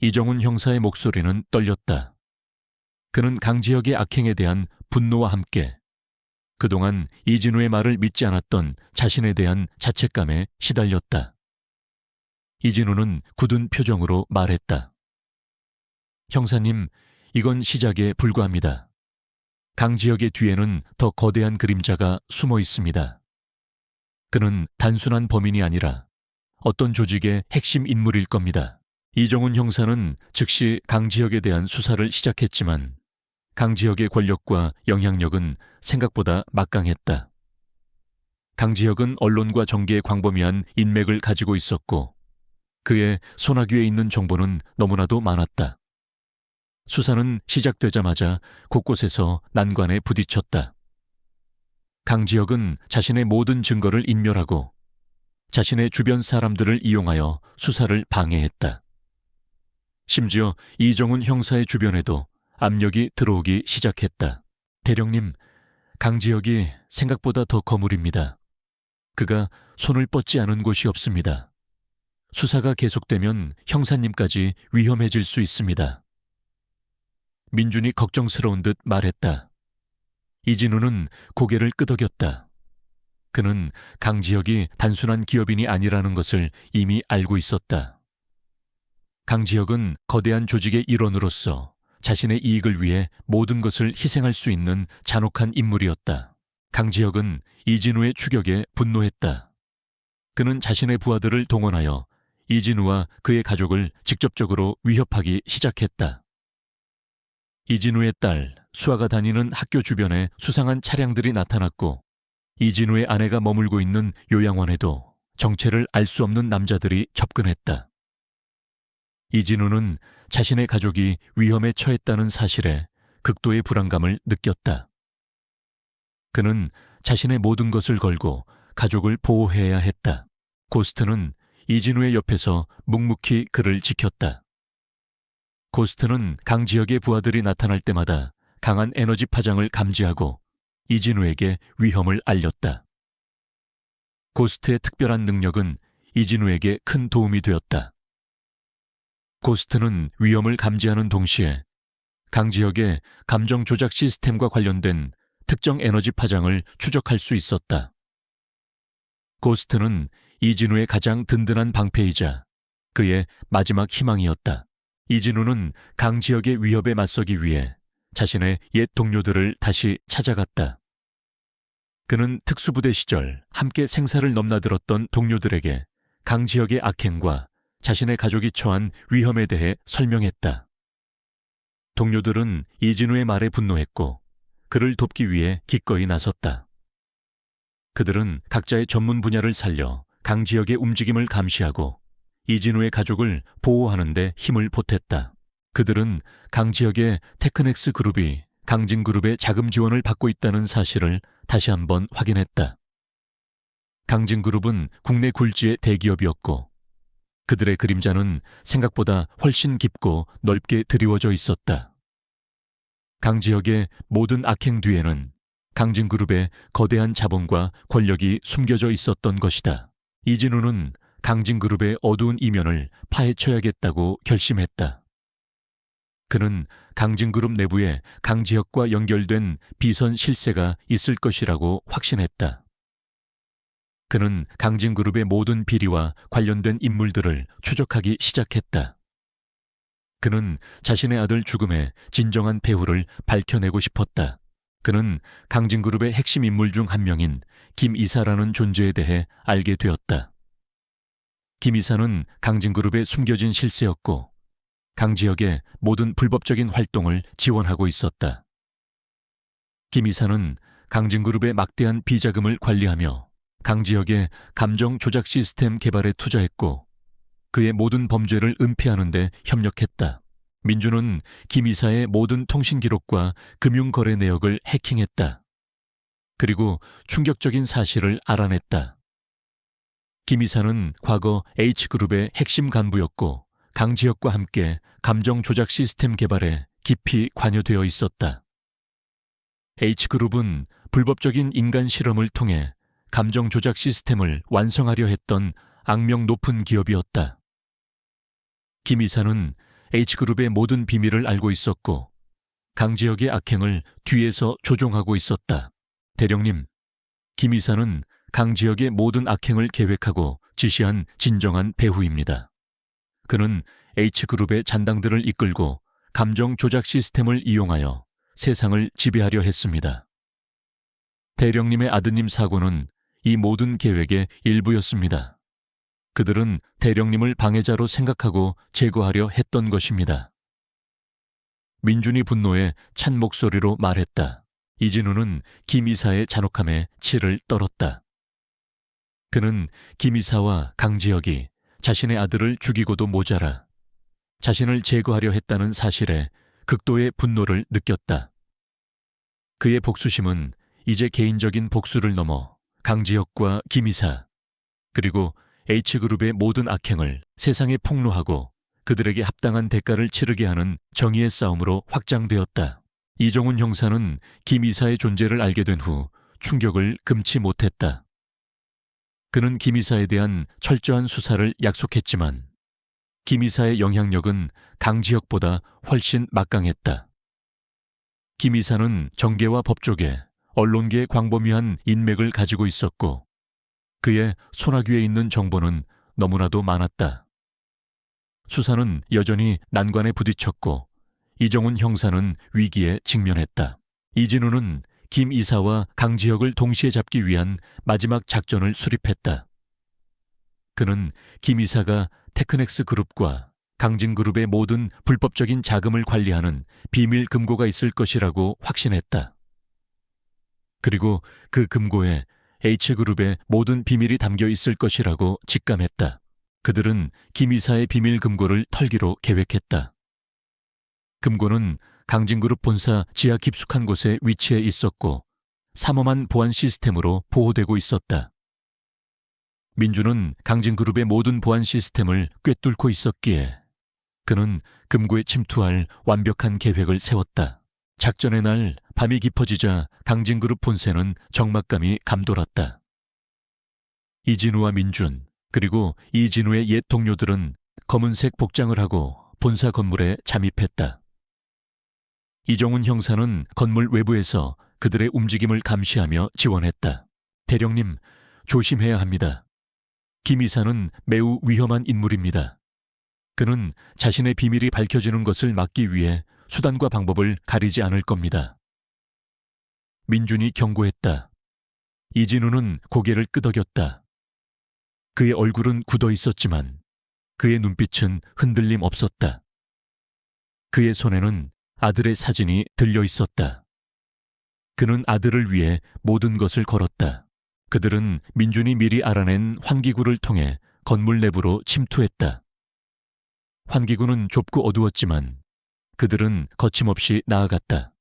이정훈 형사의 목소리는 떨렸다. 그는 강지혁의 악행에 대한 분노와 함께 그동안 이진우의 말을 믿지 않았던 자신에 대한 자책감에 시달렸다. 이진우는 굳은 표정으로 말했다. 형사님, 이건 시작에 불과합니다. 강지혁의 뒤에는 더 거대한 그림자가 숨어 있습니다. 그는 단순한 범인이 아니라 어떤 조직의 핵심 인물일 겁니다. 이정훈 형사는 즉시 강지혁에 대한 수사를 시작했지만 강지혁의 권력과 영향력은 생각보다 막강했다. 강지혁은 언론과 정계에 광범위한 인맥을 가지고 있었고 그의 손아귀에 있는 정보는 너무나도 많았다. 수사는 시작되자마자 곳곳에서 난관에 부딪혔다. 강지혁은 자신의 모든 증거를 인멸하고 자신의 주변 사람들을 이용하여 수사를 방해했다. 심지어 이정훈 형사의 주변에도 압력이 들어오기 시작했다. 대령님, 강지혁이 생각보다 더 거물입니다. 그가 손을 뻗지 않은 곳이 없습니다. 수사가 계속되면 형사님까지 위험해질 수 있습니다. 민준이 걱정스러운 듯 말했다. 이진우는 고개를 끄덕였다. 그는 강지혁이 단순한 기업인이 아니라는 것을 이미 알고 있었다. 강지혁은 거대한 조직의 일원으로서 자신의 이익을 위해 모든 것을 희생할 수 있는 잔혹한 인물이었다. 강지혁은 이진우의 추격에 분노했다. 그는 자신의 부하들을 동원하여 이진우와 그의 가족을 직접적으로 위협하기 시작했다. 이진우의 딸 수아가 다니는 학교 주변에 수상한 차량들이 나타났고 이진우의 아내가 머물고 있는 요양원에도 정체를 알 수 없는 남자들이 접근했다. 이진우는 자신의 가족이 위험에 처했다는 사실에 극도의 불안감을 느꼈다. 그는 자신의 모든 것을 걸고 가족을 보호해야 했다. 고스트는 이진우의 옆에서 묵묵히 그를 지켰다. 고스트는 강지혁의 부하들이 나타날 때마다 강한 에너지 파장을 감지하고 이진우에게 위험을 알렸다. 고스트의 특별한 능력은 이진우에게 큰 도움이 되었다. 고스트는 위험을 감지하는 동시에 강지혁의 감정 조작 시스템과 관련된 특정 에너지 파장을 추적할 수 있었다. 고스트는 이진우의 가장 든든한 방패이자 그의 마지막 희망이었다. 이진우는 강지혁의 위협에 맞서기 위해 자신의 옛 동료들을 다시 찾아갔다. 그는 특수부대 시절 함께 생사를 넘나들었던 동료들에게 강지혁의 악행과 자신의 가족이 처한 위험에 대해 설명했다. 동료들은 이진우의 말에 분노했고 그를 돕기 위해 기꺼이 나섰다. 그들은 각자의 전문 분야를 살려 강지혁의 움직임을 감시하고 이진우의 가족을 보호하는 데 힘을 보탰다. 그들은 강지혁의 테크넥스 그룹이 강진그룹의 자금 지원을 받고 있다는 사실을 다시 한번 확인했다. 강진그룹은 국내 굴지의 대기업이었고 그들의 그림자는 생각보다 훨씬 깊고 넓게 드리워져 있었다. 강지혁의 모든 악행 뒤에는 강진그룹의 거대한 자본과 권력이 숨겨져 있었던 것이다. 이진우는 강진그룹의 어두운 이면을 파헤쳐야겠다고 결심했다. 그는 강진그룹 내부에 강지혁과 연결된 비선 실세가 있을 것이라고 확신했다. 그는 강진그룹의 모든 비리와 관련된 인물들을 추적하기 시작했다. 그는 자신의 아들 죽음의 진정한 배후를 밝혀내고 싶었다. 그는 강진그룹의 핵심 인물 중 한 명인 김 이사라는 존재에 대해 알게 되었다. 김 이사는 강진그룹의 숨겨진 실세였고 강지혁의 모든 불법적인 활동을 지원하고 있었다. 김 이사는 강진그룹의 막대한 비자금을 관리하며 강지혁의 감정 조작 시스템 개발에 투자했고 그의 모든 범죄를 은폐하는 데 협력했다. 민주는 김 이사의 모든 통신 기록과 금융거래 내역을 해킹했다. 그리고 충격적인 사실을 알아냈다. 김 이사는 과거 H그룹의 핵심 간부였고 강지혁과 함께 감정 조작 시스템 개발에 깊이 관여되어 있었다. H그룹은 불법적인 인간 실험을 통해 감정 조작 시스템을 완성하려 했던 악명 높은 기업이었다. 김 이사는 H그룹의 모든 비밀을 알고 있었고 강지혁의 악행을 뒤에서 조종하고 있었다. 대령님, 김 이사는 강지혁의 모든 악행을 계획하고 지시한 진정한 배후입니다. 그는 H그룹의 잔당들을 이끌고 감정 조작 시스템을 이용하여 세상을 지배하려 했습니다. 대령님의 아드님 사고는 이 모든 계획의 일부였습니다. 그들은 대령님을 방해자로 생각하고 제거하려 했던 것입니다. 민준이 분노에 찬 목소리로 말했다. 이진우는 김 이사의 잔혹함에 치를 떨었다. 그는 김 이사와 강지혁이 자신의 아들을 죽이고도 모자라 자신을 제거하려 했다는 사실에 극도의 분노를 느꼈다. 그의 복수심은 이제 개인적인 복수를 넘어 강지혁과 김 이사 그리고 H그룹의 모든 악행을 세상에 폭로하고 그들에게 합당한 대가를 치르게 하는 정의의 싸움으로 확장되었다. 이정훈 형사는 김 이사의 존재를 알게 된 후 충격을 금치 못했다. 그는 김 이사에 대한 철저한 수사를 약속했지만 김 이사의 영향력은 강지혁보다 훨씬 막강했다. 김 이사는 정계와 법조계, 언론계의 광범위한 인맥을 가지고 있었고 그의 손아귀에 있는 정보는 너무나도 많았다. 수사는 여전히 난관에 부딪혔고 이정훈 형사는 위기에 직면했다. 이진우는 김 이사와 강지혁을 동시에 잡기 위한 마지막 작전을 수립했다. 그는 김 이사가 테크넥스 그룹과 강진그룹의 모든 불법적인 자금을 관리하는 비밀 금고가 있을 것이라고 확신했다. 그리고 그 금고에 H그룹의 모든 비밀이 담겨 있을 것이라고 직감했다. 그들은 김 이사의 비밀 금고를 털기로 계획했다. 금고는 강진그룹 본사 지하 깊숙한 곳에 위치해 있었고 삼엄한 보안 시스템으로 보호되고 있었다. 민주는 강진그룹의 모든 보안 시스템을 꿰뚫고 있었기에 그는 금고에 침투할 완벽한 계획을 세웠다. 작전의 날 밤이 깊어지자 강진그룹 본사는 적막감이 감돌았다. 이진우와 민준 그리고 이진우의 옛 동료들은 검은색 복장을 하고 본사 건물에 잠입했다. 이정훈 형사는 건물 외부에서 그들의 움직임을 감시하며 지원했다. 대령님, 조심해야 합니다. 김 이사는 매우 위험한 인물입니다. 그는 자신의 비밀이 밝혀지는 것을 막기 위해 수단과 방법을 가리지 않을 겁니다. 민준이 경고했다. 이진우는 고개를 끄덕였다. 그의 얼굴은 굳어 있었지만 그의 눈빛은 흔들림 없었다. 그의 손에는 아들의 사진이 들려 있었다. 그는 아들을 위해 모든 것을 걸었다. 그들은 민준이 미리 알아낸 환기구를 통해 건물 내부로 침투했다. 환기구는 좁고 어두웠지만 그들은 거침없이 나아갔다.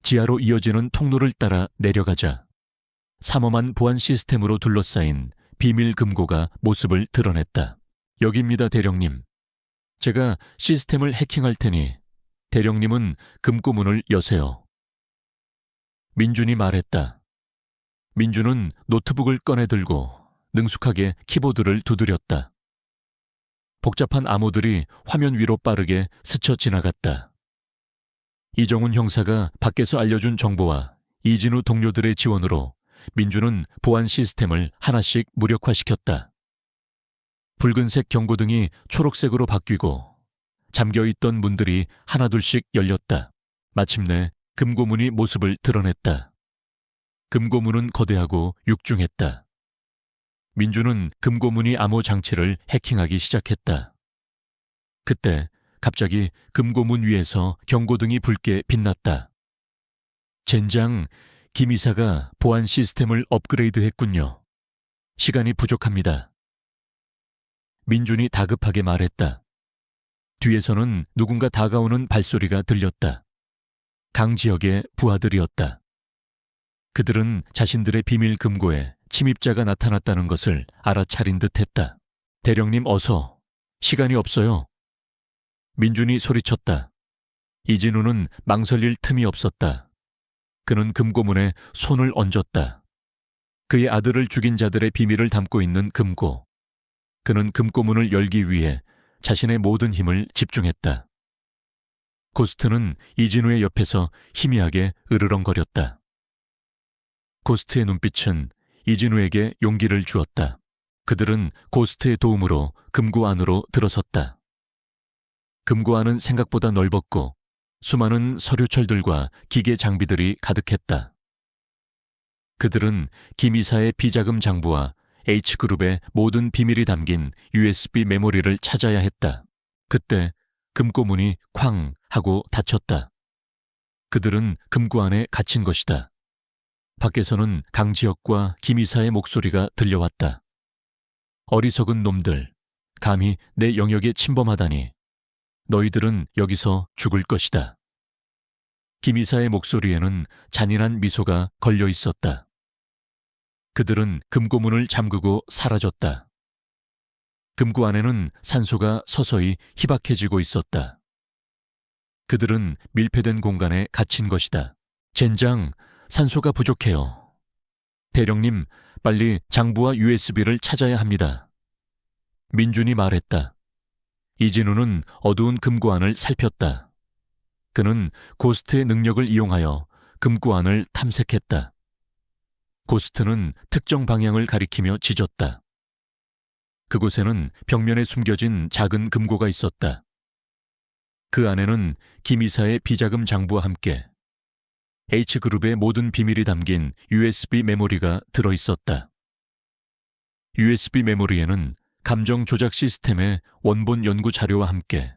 지하로 이어지는 통로를 따라 내려가자 삼엄한 보안 시스템으로 둘러싸인 비밀 금고가 모습을 드러냈다. 여기입니다, 대령님. 제가 시스템을 해킹할 테니 대령님은 금고 문을 여세요. 민준이 말했다. 민준은 노트북을 꺼내들고 능숙하게 키보드를 두드렸다. 복잡한 암호들이 화면 위로 빠르게 스쳐 지나갔다. 이정훈 형사가 밖에서 알려준 정보와 이진우 동료들의 지원으로 민준은 보안 시스템을 하나씩 무력화시켰다. 붉은색 경고등이 초록색으로 바뀌고 잠겨있던 문들이 하나둘씩 열렸다. 마침내 금고문이 모습을 드러냈다. 금고문은 거대하고 육중했다. 민주는 금고무늬 암호 장치를 해킹하기 시작했다. 그때 갑자기 금고문 위에서 경고등이 붉게 빛났다. 젠장, 김 이사가 보안 시스템을 업그레이드했군요. 시간이 부족합니다. 민준이 다급하게 말했다. 뒤에서는 누군가 다가오는 발소리가 들렸다. 강지혁의 부하들이었다. 그들은 자신들의 비밀 금고에 침입자가 나타났다는 것을 알아차린 듯했다. 대령님 어서, 시간이 없어요. 민준이 소리쳤다. 이진우는 망설일 틈이 없었다. 그는 금고문에 손을 얹었다. 그의 아들을 죽인 자들의 비밀을 담고 있는 금고. 그는 금고문을 열기 위해 자신의 모든 힘을 집중했다. 고스트는 이진우의 옆에서 희미하게 으르렁거렸다. 고스트의 눈빛은 이진우에게 용기를 주었다. 그들은 고스트의 도움으로 금고 안으로 들어섰다. 금고 안은 생각보다 넓었고 수많은 서류철들과 기계 장비들이 가득했다. 그들은 김 이사의 비자금 장부와 H그룹의 모든 비밀이 담긴 USB 메모리를 찾아야 했다. 그때 금고문이 쾅 하고 닫혔다. 그들은 금고 안에 갇힌 것이다. 밖에서는 강지혁과 김 이사의 목소리가 들려왔다. 어리석은 놈들, 감히 내 영역에 침범하다니. 너희들은 여기서 죽을 것이다. 김 이사의 목소리에는 잔인한 미소가 걸려 있었다. 그들은 금고문을 잠그고 사라졌다. 금고 안에는 산소가 서서히 희박해지고 있었다. 그들은 밀폐된 공간에 갇힌 것이다. 젠장, 산소가 부족해요. 대령님, 빨리 장부와 USB를 찾아야 합니다. 민준이 말했다. 이진우는 어두운 금고 안을 살폈다. 그는 고스트의 능력을 이용하여 금고 안을 탐색했다. 고스트는 특정 방향을 가리키며 짖었다. 그곳에는 벽면에 숨겨진 작은 금고가 있었다. 그 안에는 김 이사의 비자금 장부와 함께 H그룹의 모든 비밀이 담긴 USB 메모리가 들어있었다. USB 메모리에는 감정 조작 시스템의 원본 연구 자료와 함께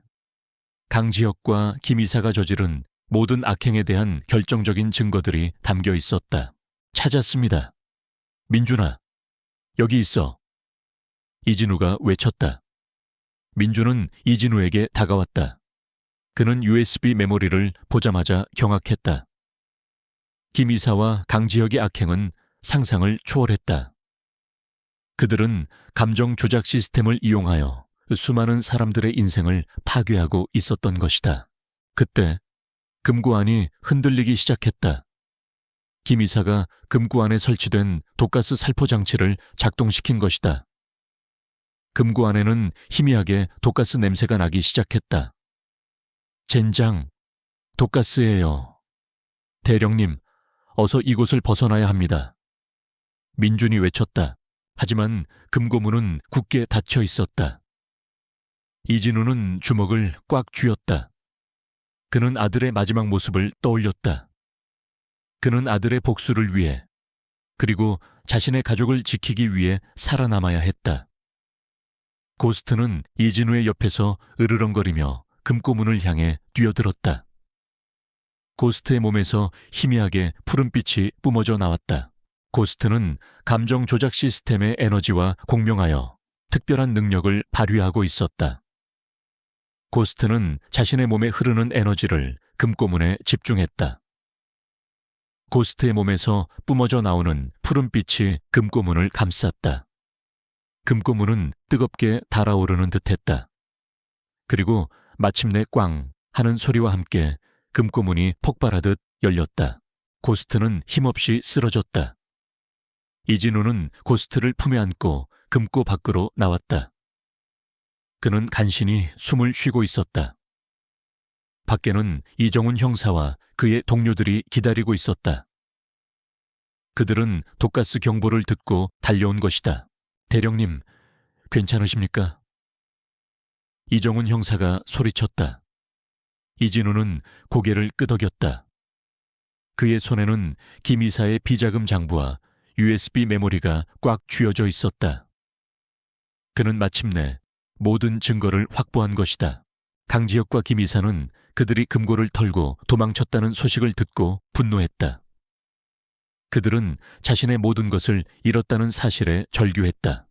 강지혁과 김 이사가 저지른 모든 악행에 대한 결정적인 증거들이 담겨 있었다. 찾았습니다. 민준아, 여기 있어. 이진우가 외쳤다. 민준은 이진우에게 다가왔다. 그는 USB 메모리를 보자마자 경악했다. 김 이사와 강지혁의 악행은 상상을 초월했다. 그들은 감정 조작 시스템을 이용하여 수많은 사람들의 인생을 파괴하고 있었던 것이다. 그때 금고 안이 흔들리기 시작했다. 김 이사가 금고 안에 설치된 독가스 살포 장치를 작동시킨 것이다. 금고 안에는 희미하게 독가스 냄새가 나기 시작했다. 젠장, 독가스예요. 대령님, 어서 이곳을 벗어나야 합니다. 민준이 외쳤다. 하지만 금고문은 굳게 닫혀 있었다. 이진우는 주먹을 꽉 쥐었다. 그는 아들의 마지막 모습을 떠올렸다. 그는 아들의 복수를 위해, 그리고 자신의 가족을 지키기 위해 살아남아야 했다. 고스트는 이진우의 옆에서 으르렁거리며 금고문을 향해 뛰어들었다. 고스트의 몸에서 희미하게 푸른빛이 뿜어져 나왔다. 고스트는 감정 조작 시스템의 에너지와 공명하여 특별한 능력을 발휘하고 있었다. 고스트는 자신의 몸에 흐르는 에너지를 금고문에 집중했다. 고스트의 몸에서 뿜어져 나오는 푸른빛이 금고문을 감쌌다. 금고문은 뜨겁게 달아오르는 듯했다. 그리고 마침내 꽝 하는 소리와 함께 금고문이 폭발하듯 열렸다. 고스트는 힘없이 쓰러졌다. 이진우는 고스트를 품에 안고 금고 밖으로 나왔다. 그는 간신히 숨을 쉬고 있었다. 밖에는 이정훈 형사와 그의 동료들이 기다리고 있었다. 그들은 독가스 경보를 듣고 달려온 것이다. 대령님, 괜찮으십니까? 이정훈 형사가 소리쳤다. 이진우는 고개를 끄덕였다. 그의 손에는 김 이사의 비자금 장부와 USB 메모리가 꽉 쥐어져 있었다. 그는 마침내 모든 증거를 확보한 것이다. 강지혁과 김 이사는 그들이 금고를 털고 도망쳤다는 소식을 듣고 분노했다. 그들은 자신의 모든 것을 잃었다는 사실에 절규했다.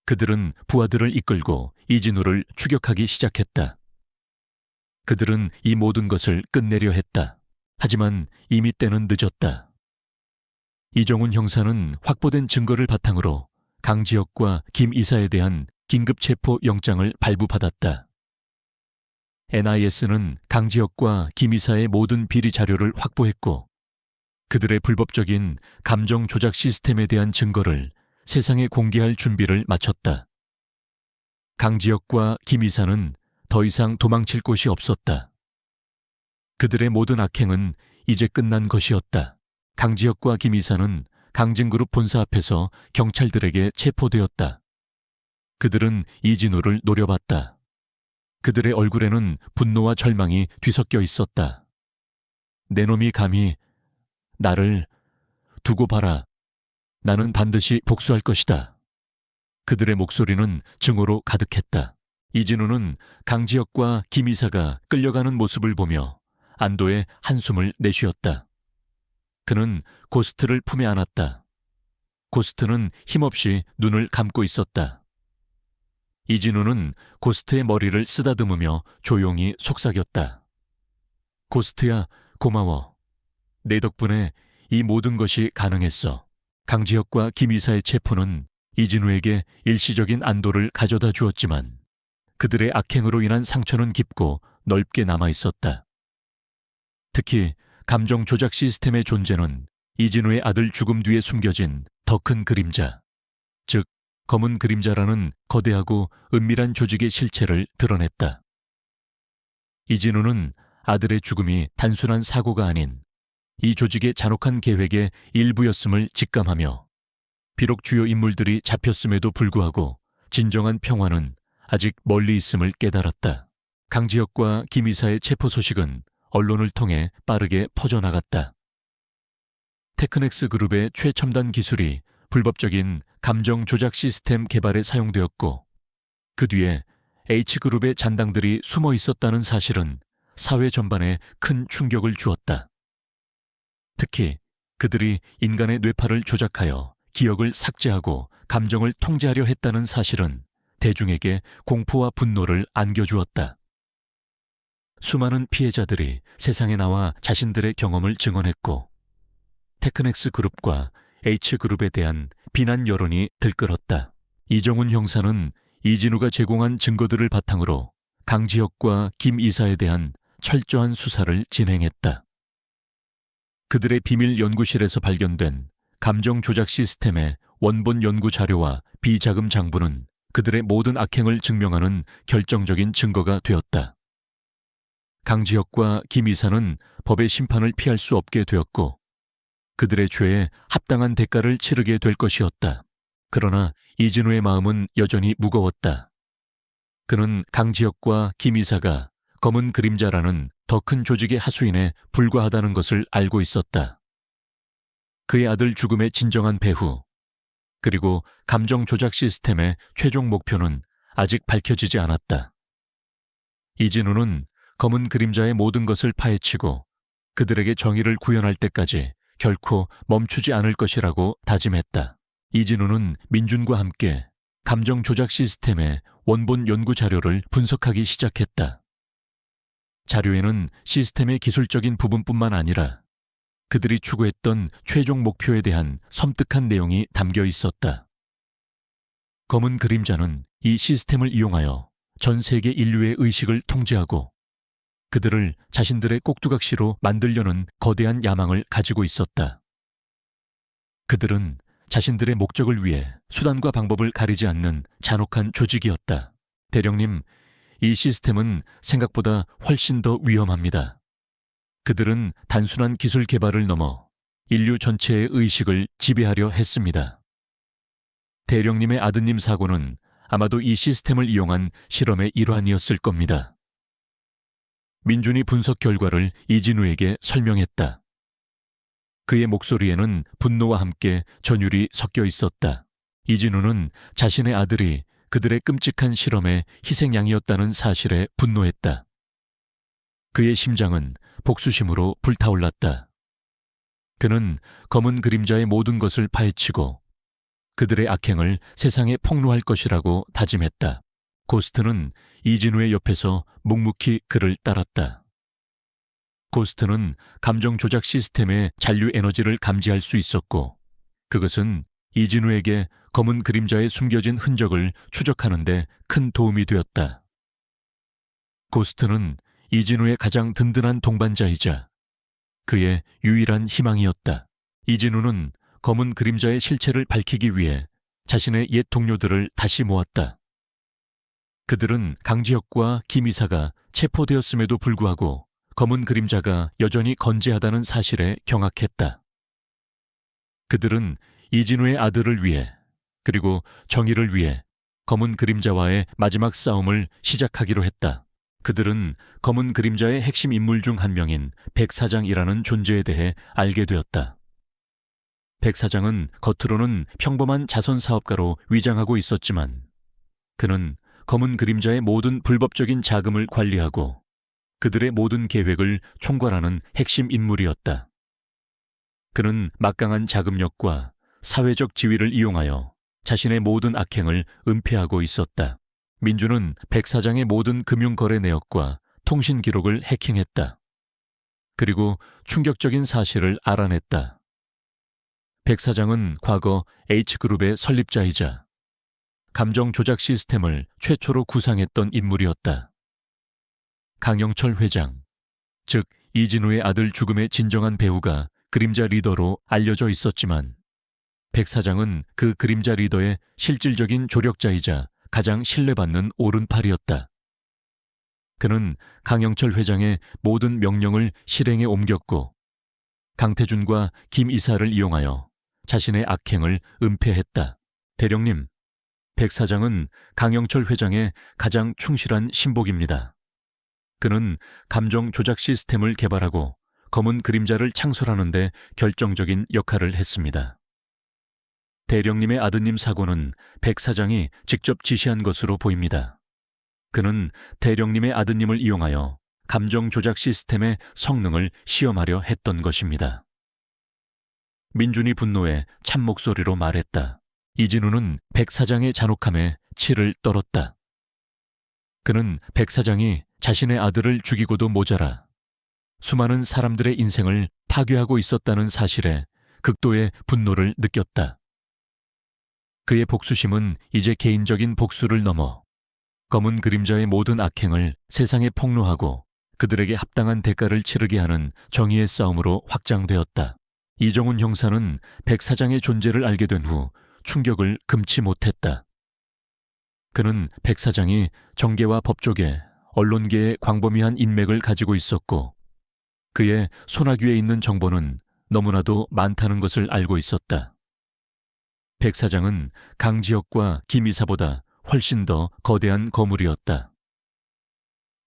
그들은 부하들을 이끌고 이진우를 추격하기 시작했다. 그들은 이 모든 것을 끝내려 했다. 하지만 이미 때는 늦었다. 이정훈 형사는 확보된 증거를 바탕으로 강지혁과 김 이사에 대한 긴급 체포 영장을 발부받았다. NIS는 강지혁과 김 이사의 모든 비리 자료를 확보했고 그들의 불법적인 감정 조작 시스템에 대한 증거를 세상에 공개할 준비를 마쳤다. 강지혁과 김 이사는 더 이상 도망칠 곳이 없었다. 그들의 모든 악행은 이제 끝난 것이었다. 강지혁과 김 이사는 강진그룹 본사 앞에서 경찰들에게 체포되었다. 그들은 이진우를 노려봤다. 그들의 얼굴에는 분노와 절망이 뒤섞여 있었다. 내 놈이 감히 나를 두고 봐라. 나는 반드시 복수할 것이다. 그들의 목소리는 증오로 가득했다. 이진우는 강지혁과 김 이사가 끌려가는 모습을 보며 안도의 한숨을 내쉬었다. 그는 고스트를 품에 안았다. 고스트는 힘없이 눈을 감고 있었다. 이진우는 고스트의 머리를 쓰다듬으며 조용히 속삭였다. 고스트야, 고마워. 내 덕분에 이 모든 것이 가능했어. 강지혁과 김 이사의 체포는 이진우에게 일시적인 안도를 가져다 주었지만 그들의 악행으로 인한 상처는 깊고 넓게 남아 있었다. 특히 감정 조작 시스템의 존재는 이진우의 아들 죽음 뒤에 숨겨진 더 큰 그림자, 즉 검은 그림자라는 거대하고 은밀한 조직의 실체를 드러냈다. 이진우는 아들의 죽음이 단순한 사고가 아닌 이 조직의 잔혹한 계획의 일부였음을 직감하며 비록 주요 인물들이 잡혔음에도 불구하고 진정한 평화는 아직 멀리 있음을 깨달았다. 강지혁과 김 이사의 체포 소식은 언론을 통해 빠르게 퍼져나갔다. 테크넥스 그룹의 최첨단 기술이 불법적인 감정 조작 시스템 개발에 사용되었고 그 뒤에 H그룹의 잔당들이 숨어 있었다는 사실은 사회 전반에 큰 충격을 주었다. 특히 그들이 인간의 뇌파를 조작하여 기억을 삭제하고 감정을 통제하려 했다는 사실은 대중에게 공포와 분노를 안겨주었다. 수많은 피해자들이 세상에 나와 자신들의 경험을 증언했고 테크넥스 그룹과 H그룹에 대한 비난 여론이 들끓었다. 이정훈 형사는 이진우가 제공한 증거들을 바탕으로 강지혁과 김 이사에 대한 철저한 수사를 진행했다. 그들의 비밀 연구실에서 발견된 감정 조작 시스템의 원본 연구 자료와 비자금 장부는 그들의 모든 악행을 증명하는 결정적인 증거가 되었다. 강지혁과 김 이사는 법의 심판을 피할 수 없게 되었고 그들의 죄에 합당한 대가를 치르게 될 것이었다. 그러나 이진우의 마음은 여전히 무거웠다. 그는 강지혁과 김 이사가 검은 그림자라는 더 큰 조직의 하수인에 불과하다는 것을 알고 있었다. 그의 아들 죽음의 진정한 배후, 그리고 감정 조작 시스템의 최종 목표는 아직 밝혀지지 않았다. 이진우는 검은 그림자의 모든 것을 파헤치고 그들에게 정의를 구현할 때까지 결코 멈추지 않을 것이라고 다짐했다. 이진우는 민준과 함께 감정 조작 시스템의 원본 연구 자료를 분석하기 시작했다. 자료에는 시스템의 기술적인 부분뿐만 아니라 그들이 추구했던 최종 목표에 대한 섬뜩한 내용이 담겨 있었다. 검은 그림자는 이 시스템을 이용하여 전 세계 인류의 의식을 통제하고 그들을 자신들의 꼭두각시로 만들려는 거대한 야망을 가지고 있었다. 그들은 자신들의 목적을 위해 수단과 방법을 가리지 않는 잔혹한 조직이었다. 대령님, 이 시스템은 생각보다 훨씬 더 위험합니다. 그들은 단순한 기술 개발을 넘어 인류 전체의 의식을 지배하려 했습니다. 대령님의 아드님 사고는 아마도 이 시스템을 이용한 실험의 일환이었을 겁니다. 민준이 분석 결과를 이진우에게 설명했다. 그의 목소리에는 분노와 함께 전율이 섞여 있었다. 이진우는 자신의 아들이 그들의 끔찍한 실험의 희생양이었다는 사실에 분노했다. 그의 심장은 복수심으로 불타올랐다. 그는 검은 그림자의 모든 것을 파헤치고 그들의 악행을 세상에 폭로할 것이라고 다짐했다. 고스트는 이진우의 옆에서 묵묵히 그를 따랐다. 고스트는 감정 조작 시스템의 잔류 에너지를 감지할 수 있었고 그것은 이진우에게 검은 그림자에 숨겨진 흔적을 추적하는 데 큰 도움이 되었다. 고스트는 이진우의 가장 든든한 동반자이자 그의 유일한 희망이었다. 이진우는 검은 그림자의 실체를 밝히기 위해 자신의 옛 동료들을 다시 모았다. 그들은 강지혁과 김 이사가 체포되었음에도 불구하고 검은 그림자가 여전히 건재하다는 사실에 경악했다. 그들은 이진우의 아들을 위해 그리고 정의를 위해 검은 그림자와의 마지막 싸움을 시작하기로 했다. 그들은 검은 그림자의 핵심 인물 중 한 명인 백 사장이라는 존재에 대해 알게 되었다. 백 사장은 겉으로는 평범한 자선 사업가로 위장하고 있었지만 그는 검은 그림자의 모든 불법적인 자금을 관리하고 그들의 모든 계획을 총괄하는 핵심 인물이었다. 그는 막강한 자금력과 사회적 지위를 이용하여 자신의 모든 악행을 은폐하고 있었다. 민주는 백 사장의 모든 금융거래 내역과 통신 기록을 해킹했다. 그리고 충격적인 사실을 알아냈다. 백 사장은 과거 H그룹의 설립자이자 감정 조작 시스템을 최초로 구상했던 인물이었다. 강영철 회장, 즉 이진우의 아들 죽음의 진정한 배후가 그림자 리더로 알려져 있었지만 백 사장은 그 그림자 리더의 실질적인 조력자이자 가장 신뢰받는 오른팔이었다. 그는 강영철 회장의 모든 명령을 실행에 옮겼고 강태준과 김 이사를 이용하여 자신의 악행을 은폐했다. 대령님, 백 사장은 강영철 회장의 가장 충실한 신복입니다. 그는 감정 조작 시스템을 개발하고 검은 그림자를 창설하는 데 결정적인 역할을 했습니다. 대령님의 아드님 사고는 백 사장이 직접 지시한 것으로 보입니다. 그는 대령님의 아드님을 이용하여 감정 조작 시스템의 성능을 시험하려 했던 것입니다. 민준이 분노해 찬 목소리로 말했다. 이진우는 백 사장의 잔혹함에 치를 떨었다. 그는 백 사장이 자신의 아들을 죽이고도 모자라 수많은 사람들의 인생을 파괴하고 있었다는 사실에 극도의 분노를 느꼈다. 그의 복수심은 이제 개인적인 복수를 넘어 검은 그림자의 모든 악행을 세상에 폭로하고 그들에게 합당한 대가를 치르게 하는 정의의 싸움으로 확장되었다. 이정훈 형사는 백 사장의 존재를 알게 된 후 충격을 금치 못했다. 그는 백 사장이 정계와 법조계, 언론계의 광범위한 인맥을 가지고 있었고 그의 손아귀에 있는 정보는 너무나도 많다는 것을 알고 있었다. 백 사장은 강지혁과 김 이사보다 훨씬 더 거대한 거물이었다.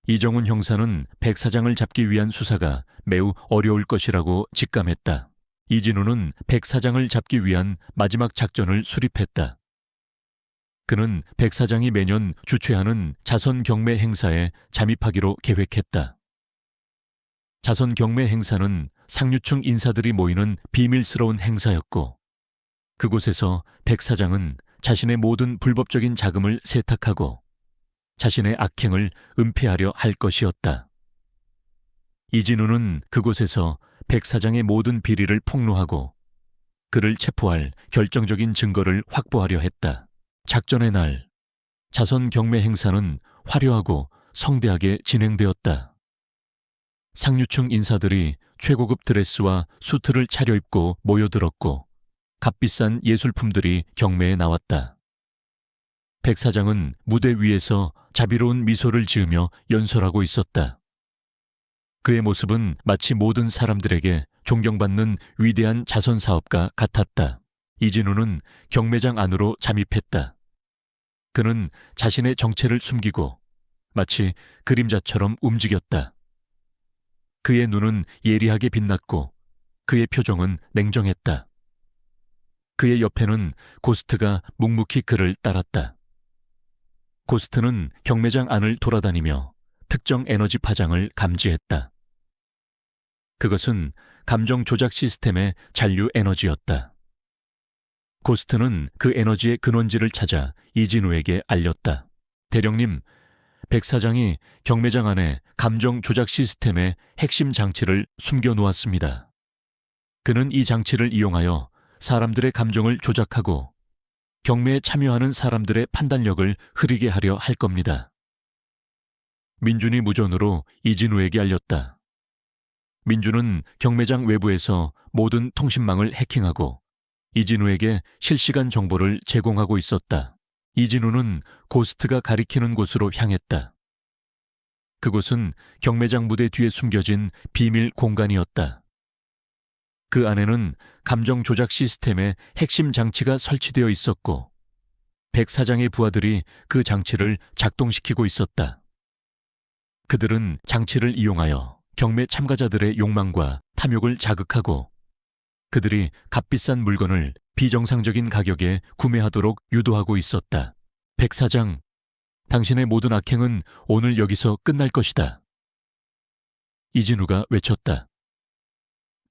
이정훈 형사는 백 사장을 잡기 위한 수사가 매우 어려울 것이라고 직감했다. 이진우는 백 사장을 잡기 위한 마지막 작전을 수립했다. 그는 백 사장이 매년 주최하는 자선 경매 행사에 잠입하기로 계획했다. 자선 경매 행사는 상류층 인사들이 모이는 비밀스러운 행사였고 그곳에서 백 사장은 자신의 모든 불법적인 자금을 세탁하고 자신의 악행을 은폐하려 할 것이었다. 이진우는 그곳에서 백 사장의 모든 비리를 폭로하고 그를 체포할 결정적인 증거를 확보하려 했다. 작전의 날, 자선 경매 행사는 화려하고 성대하게 진행되었다. 상류층 인사들이 최고급 드레스와 수트를 차려입고 모여들었고 값비싼 예술품들이 경매에 나왔다. 백 사장은 무대 위에서 자비로운 미소를 지으며 연설하고 있었다. 그의 모습은 마치 모든 사람들에게 존경받는 위대한 자선사업가 같았다. 이진우는 경매장 안으로 잠입했다. 그는 자신의 정체를 숨기고 마치 그림자처럼 움직였다. 그의 눈은 예리하게 빛났고 그의 표정은 냉정했다. 그의 옆에는 고스트가 묵묵히 그를 따랐다. 고스트는 경매장 안을 돌아다니며 특정 에너지 파장을 감지했다. 그것은 감정 조작 시스템의 잔류 에너지였다. 고스트는 그 에너지의 근원지를 찾아 이진우에게 알렸다. 대령님, 백 사장이 경매장 안에 감정 조작 시스템의 핵심 장치를 숨겨 놓았습니다. 그는 이 장치를 이용하여 사람들의 감정을 조작하고 경매에 참여하는 사람들의 판단력을 흐리게 하려 할 겁니다. 민준이 무전으로 이진우에게 알렸다. 민준은 경매장 외부에서 모든 통신망을 해킹하고 이진우에게 실시간 정보를 제공하고 있었다. 이진우는 고스트가 가리키는 곳으로 향했다. 그곳은 경매장 무대 뒤에 숨겨진 비밀 공간이었다. 그 안에는 감정 조작 시스템의 핵심 장치가 설치되어 있었고 백 사장의 부하들이 그 장치를 작동시키고 있었다. 그들은 장치를 이용하여 경매 참가자들의 욕망과 탐욕을 자극하고 그들이 값비싼 물건을 비정상적인 가격에 구매하도록 유도하고 있었다. 백 사장, 당신의 모든 악행은 오늘 여기서 끝날 것이다. 이진우가 외쳤다.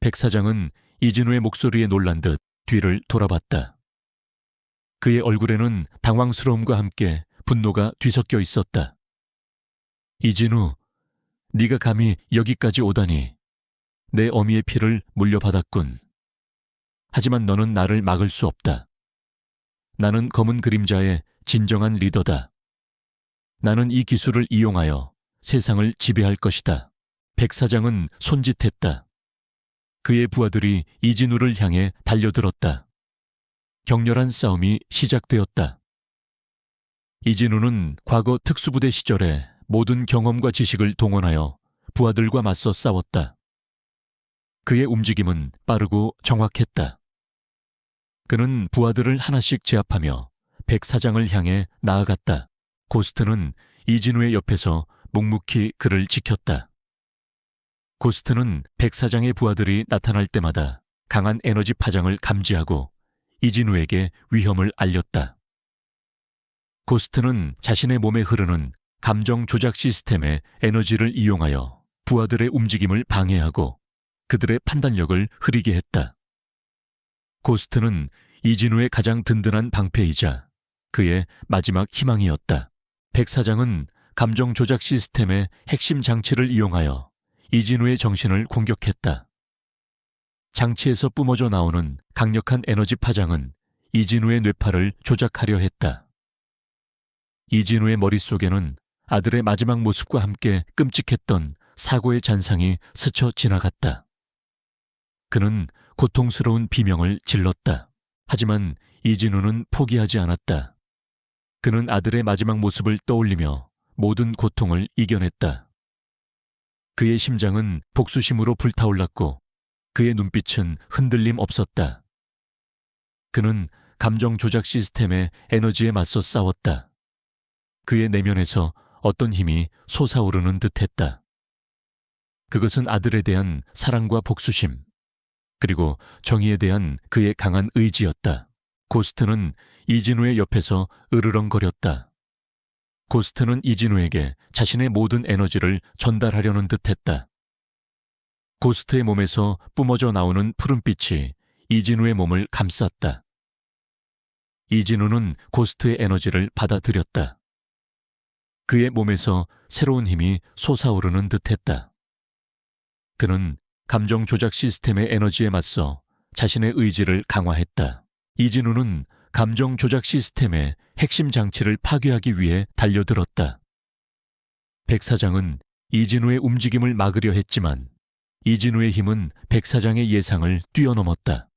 백 사장은 이진우의 목소리에 놀란 듯 뒤를 돌아봤다. 그의 얼굴에는 당황스러움과 함께 분노가 뒤섞여 있었다. 이진우, 네가 감히 여기까지 오다니. 내 어미의 피를 물려받았군. 하지만 너는 나를 막을 수 없다. 나는 검은 그림자의 진정한 리더다. 나는 이 기술을 이용하여 세상을 지배할 것이다. 백 사장은 손짓했다. 그의 부하들이 이진우를 향해 달려들었다. 격렬한 싸움이 시작되었다. 이진우는 과거 특수부대 시절에 모든 경험과 지식을 동원하여 부하들과 맞서 싸웠다. 그의 움직임은 빠르고 정확했다. 그는 부하들을 하나씩 제압하며 백 사장을 향해 나아갔다. 고스트는 이진우의 옆에서 묵묵히 그를 지켰다. 고스트는 백 사장의 부하들이 나타날 때마다 강한 에너지 파장을 감지하고 이진우에게 위험을 알렸다. 고스트는 자신의 몸에 흐르는 감정 조작 시스템의 에너지를 이용하여 부하들의 움직임을 방해하고 그들의 판단력을 흐리게 했다. 고스트는 이진우의 가장 든든한 방패이자 그의 마지막 희망이었다. 백 사장은 감정 조작 시스템의 핵심 장치를 이용하여 이진우의 정신을 공격했다. 장치에서 뿜어져 나오는 강력한 에너지 파장은 이진우의 뇌파를 조작하려 했다. 이진우의 머릿속에는 아들의 마지막 모습과 함께 끔찍했던 사고의 잔상이 스쳐 지나갔다. 그는 고통스러운 비명을 질렀다. 하지만 이진우는 포기하지 않았다. 그는 아들의 마지막 모습을 떠올리며 모든 고통을 이겨냈다. 그의 심장은 복수심으로 불타올랐고 그의 눈빛은 흔들림 없었다. 그는 감정 조작 시스템의 에너지에 맞서 싸웠다. 그의 내면에서 어떤 힘이 솟아오르는 듯했다. 그것은 아들에 대한 사랑과 복수심, 그리고 정의에 대한 그의 강한 의지였다. 고스트는 이진우의 옆에서 으르렁거렸다. 고스트는 이진우에게 자신의 모든 에너지를 전달하려는 듯했다. 고스트의 몸에서 뿜어져 나오는 푸른빛이 이진우의 몸을 감쌌다. 이진우는 고스트의 에너지를 받아들였다. 그의 몸에서 새로운 힘이 솟아오르는 듯했다. 그는 감정 조작 시스템의 에너지에 맞서 자신의 의지를 강화했다. 이진우는 감정 조작 시스템의 핵심 장치를 파괴하기 위해 달려들었다. 백 사장은 이진우의 움직임을 막으려 했지만 이진우의 힘은 백 사장의 예상을 뛰어넘었다.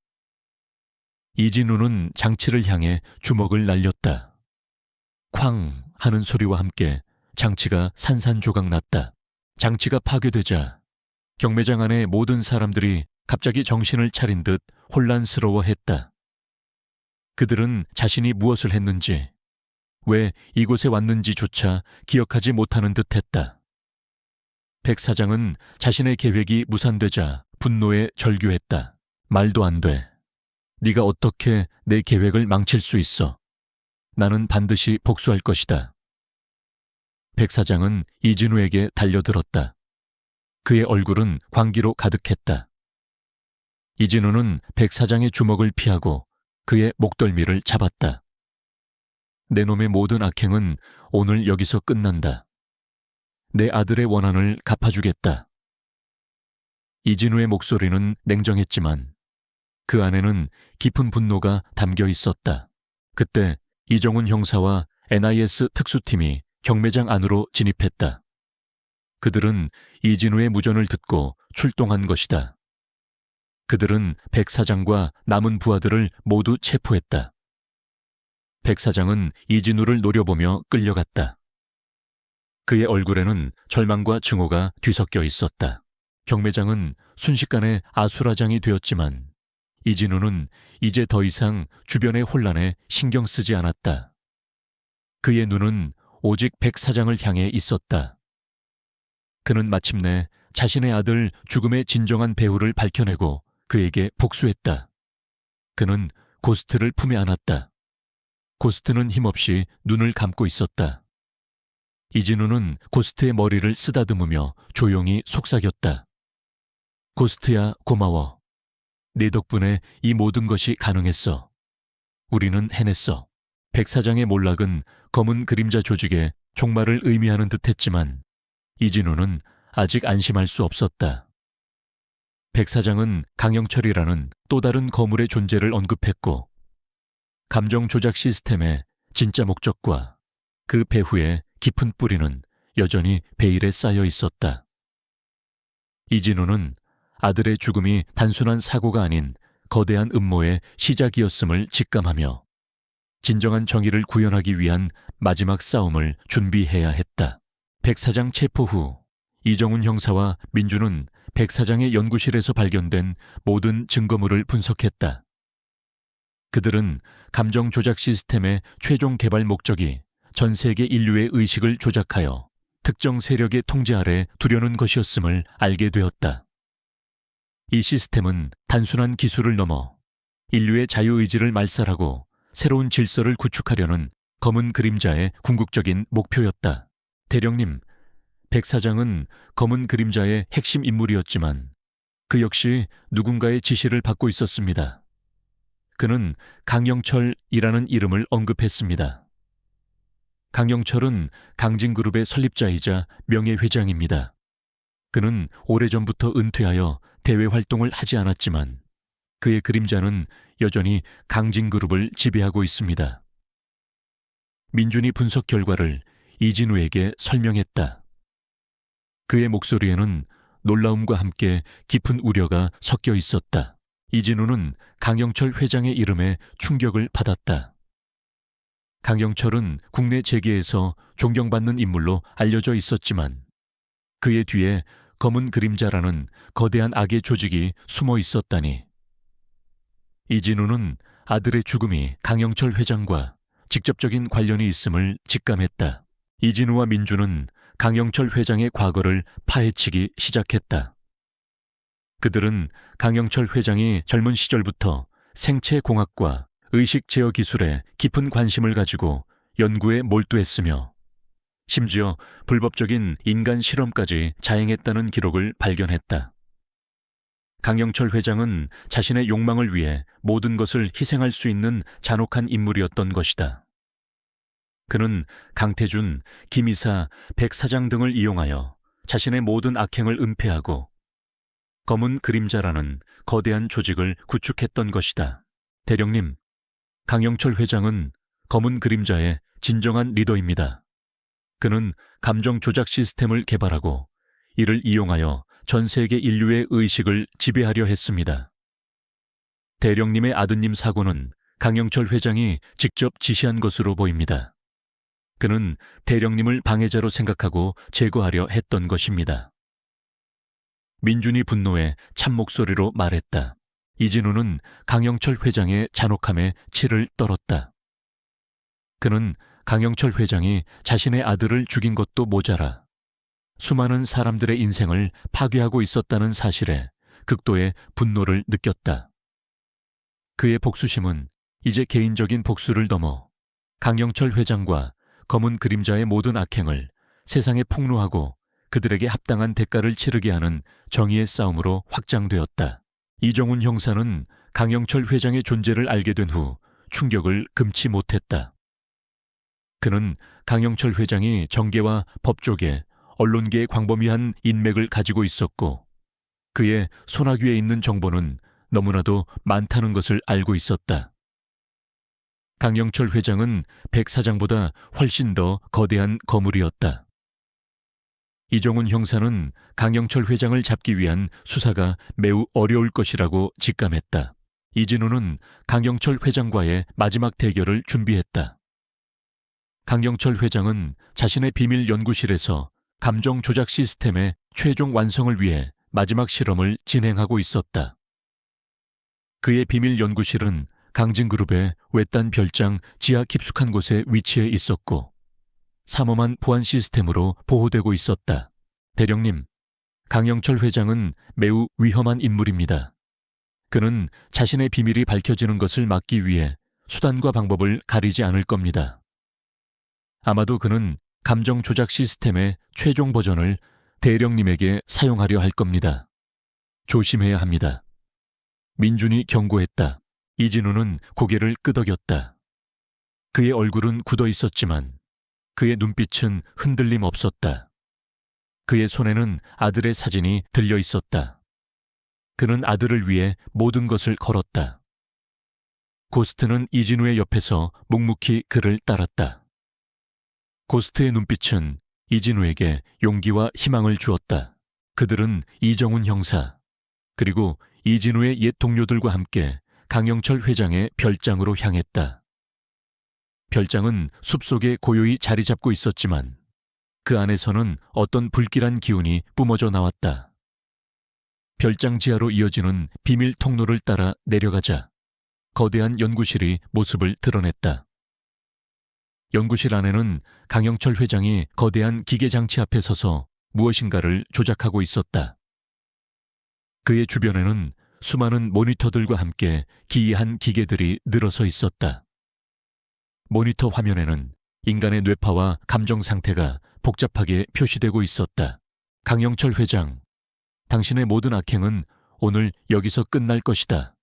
이진우는 장치를 향해 주먹을 날렸다. 쾅 하는 소리와 함께 장치가 산산조각 났다. 장치가 파괴되자 경매장 안의 모든 사람들이 갑자기 정신을 차린 듯 혼란스러워했다. 그들은 자신이 무엇을 했는지, 왜 이곳에 왔는지조차 기억하지 못하는 듯했다. 백 사장은 자신의 계획이 무산되자 분노에 절규했다. 말도 안 돼. 네가 어떻게 내 계획을 망칠 수 있어? 나는 반드시 복수할 것이다. 백 사장은 이진우에게 달려들었다. 그의 얼굴은 광기로 가득했다. 이진우는 백 사장의 주먹을 피하고 그의 목덜미를 잡았다. 내 놈의 모든 악행은 오늘 여기서 끝난다. 내 아들의 원한을 갚아주겠다. 이진우의 목소리는 냉정했지만 그 안에는 깊은 분노가 담겨 있었다. 그때 이정훈 형사와 NIS 특수팀이 경매장 안으로 진입했다. 그들은 이진우의 무전을 듣고 출동한 것이다. 그들은 백 사장과 남은 부하들을 모두 체포했다. 백 사장은 이진우를 노려보며 끌려갔다. 그의 얼굴에는 절망과 증오가 뒤섞여 있었다. 경매장은 순식간에 아수라장이 되었지만 이진우는 이제 더 이상 주변의 혼란에 신경 쓰지 않았다. 그의 눈은 오직 백 사장을 향해 있었다. 그는 마침내 자신의 아들 죽음의 진정한 배후를 밝혀내고 그에게 복수했다. 그는 고스트를 품에 안았다. 고스트는 힘없이 눈을 감고 있었다. 이진우는 고스트의 머리를 쓰다듬으며 조용히 속삭였다. 고스트야, 고마워. 네 덕분에 이 모든 것이 가능했어. 우리는 해냈어. 백 사장의 몰락은 검은 그림자 조직의 종말을 의미하는 듯했지만 이진우는 아직 안심할 수 없었다. 백 사장은 강영철이라는 또 다른 거물의 존재를 언급했고 감정 조작 시스템의 진짜 목적과 그 배후의 깊은 뿌리는 여전히 베일에 쌓여 있었다. 이진우는 아들의 죽음이 단순한 사고가 아닌 거대한 음모의 시작이었음을 직감하며 진정한 정의를 구현하기 위한 마지막 싸움을 준비해야 했다. 백 사장 체포 후 이정훈 형사와 민주는 백 사장의 연구실에서 발견된 모든 증거물을 분석했다. 그들은 감정 조작 시스템의 최종 개발 목적이 전 세계 인류의 의식을 조작하여 특정 세력의 통제 아래 두려는 것이었음을 알게 되었다. 이 시스템은 단순한 기술을 넘어 인류의 자유의지를 말살하고 새로운 질서를 구축하려는 검은 그림자의 궁극적인 목표였다. 대령님, 백 사장은 검은 그림자의 핵심 인물이었지만 그 역시 누군가의 지시를 받고 있었습니다. 그는 강영철이라는 이름을 언급했습니다. 강영철은 강진그룹의 설립자이자 명예회장입니다. 그는 오래전부터 은퇴하여 대외 활동을 하지 않았지만 그의 그림자는 여전히 강진그룹을 지배하고 있습니다. 민준이 분석 결과를 이진우에게 설명했다. 그의 목소리에는 놀라움과 함께 깊은 우려가 섞여 있었다. 이진우는 강영철 회장의 이름에 충격을 받았다. 강영철은 국내 재계에서 존경받는 인물로 알려져 있었지만 그의 뒤에 검은 그림자라는 거대한 악의 조직이 숨어 있었다니. 이진우는 아들의 죽음이 강영철 회장과 직접적인 관련이 있음을 직감했다. 이진우와 민주는 강영철 회장의 과거를 파헤치기 시작했다. 그들은 강영철 회장이 젊은 시절부터 생체공학과 의식 제어 기술에 깊은 관심을 가지고 연구에 몰두했으며 심지어 불법적인 인간 실험까지 자행했다는 기록을 발견했다. 강영철 회장은 자신의 욕망을 위해 모든 것을 희생할 수 있는 잔혹한 인물이었던 것이다. 그는 강태준, 김이사, 백 사장 등을 이용하여 자신의 모든 악행을 은폐하고 검은 그림자라는 거대한 조직을 구축했던 것이다. 대령님, 강영철 회장은 검은 그림자의 진정한 리더입니다. 그는 감정 조작 시스템을 개발하고 이를 이용하여 전 세계 인류의 의식을 지배하려 했습니다. 대령님의 아드님 사고는 강영철 회장이 직접 지시한 것으로 보입니다. 그는 대령님을 방해자로 생각하고 제거하려 했던 것입니다. 민준이 분노에 찬 목소리로 말했다. 이진우는 강영철 회장의 잔혹함에 치를 떨었다. 그는 강영철 회장이 자신의 아들을 죽인 것도 모자라 수많은 사람들의 인생을 파괴하고 있었다는 사실에 극도의 분노를 느꼈다. 그의 복수심은 이제 개인적인 복수를 넘어 강영철 회장과 검은 그림자의 모든 악행을 세상에 폭로하고 그들에게 합당한 대가를 치르게 하는 정의의 싸움으로 확장되었다. 이정훈 형사는 강영철 회장의 존재를 알게 된 후 충격을 금치 못했다. 그는 강영철 회장이 정계와 법조계, 언론계의 광범위한 인맥을 가지고 있었고 그의 손아귀에 있는 정보는 너무나도 많다는 것을 알고 있었다. 강영철 회장은 백 사장보다 훨씬 더 거대한 거물이었다. 이정훈 형사는 강영철 회장을 잡기 위한 수사가 매우 어려울 것이라고 직감했다. 이진우는 강영철 회장과의 마지막 대결을 준비했다. 강영철 회장은 자신의 비밀 연구실에서 감정 조작 시스템의 최종 완성을 위해 마지막 실험을 진행하고 있었다. 그의 비밀 연구실은 강진그룹의 외딴 별장 지하 깊숙한 곳에 위치해 있었고 삼엄한 보안 시스템으로 보호되고 있었다. 대령님, 강영철 회장은 매우 위험한 인물입니다. 그는 자신의 비밀이 밝혀지는 것을 막기 위해 수단과 방법을 가리지 않을 겁니다. 아마도 그는 감정 조작 시스템의 최종 버전을 대령님에게 사용하려 할 겁니다. 조심해야 합니다. 민준이 경고했다. 이진우는 고개를 끄덕였다. 그의 얼굴은 굳어 있었지만 그의 눈빛은 흔들림 없었다. 그의 손에는 아들의 사진이 들려 있었다. 그는 아들을 위해 모든 것을 걸었다. 고스트는 이진우의 옆에서 묵묵히 그를 따랐다. 고스트의 눈빛은 이진우에게 용기와 희망을 주었다. 그들은 이정훈 형사, 그리고 이진우의 옛 동료들과 함께 강영철 회장의 별장으로 향했다. 별장은 숲속에 고요히 자리 잡고 있었지만 그 안에서는 어떤 불길한 기운이 뿜어져 나왔다. 별장 지하로 이어지는 비밀 통로를 따라 내려가자 거대한 연구실이 모습을 드러냈다. 연구실 안에는 강영철 회장이 거대한 기계장치 앞에 서서 무엇인가를 조작하고 있었다. 그의 주변에는 수많은 모니터들과 함께 기이한 기계들이 늘어서 있었다. 모니터 화면에는 인간의 뇌파와 감정 상태가 복잡하게 표시되고 있었다. 강영철 회장, 당신의 모든 악행은 오늘 여기서 끝날 것이다.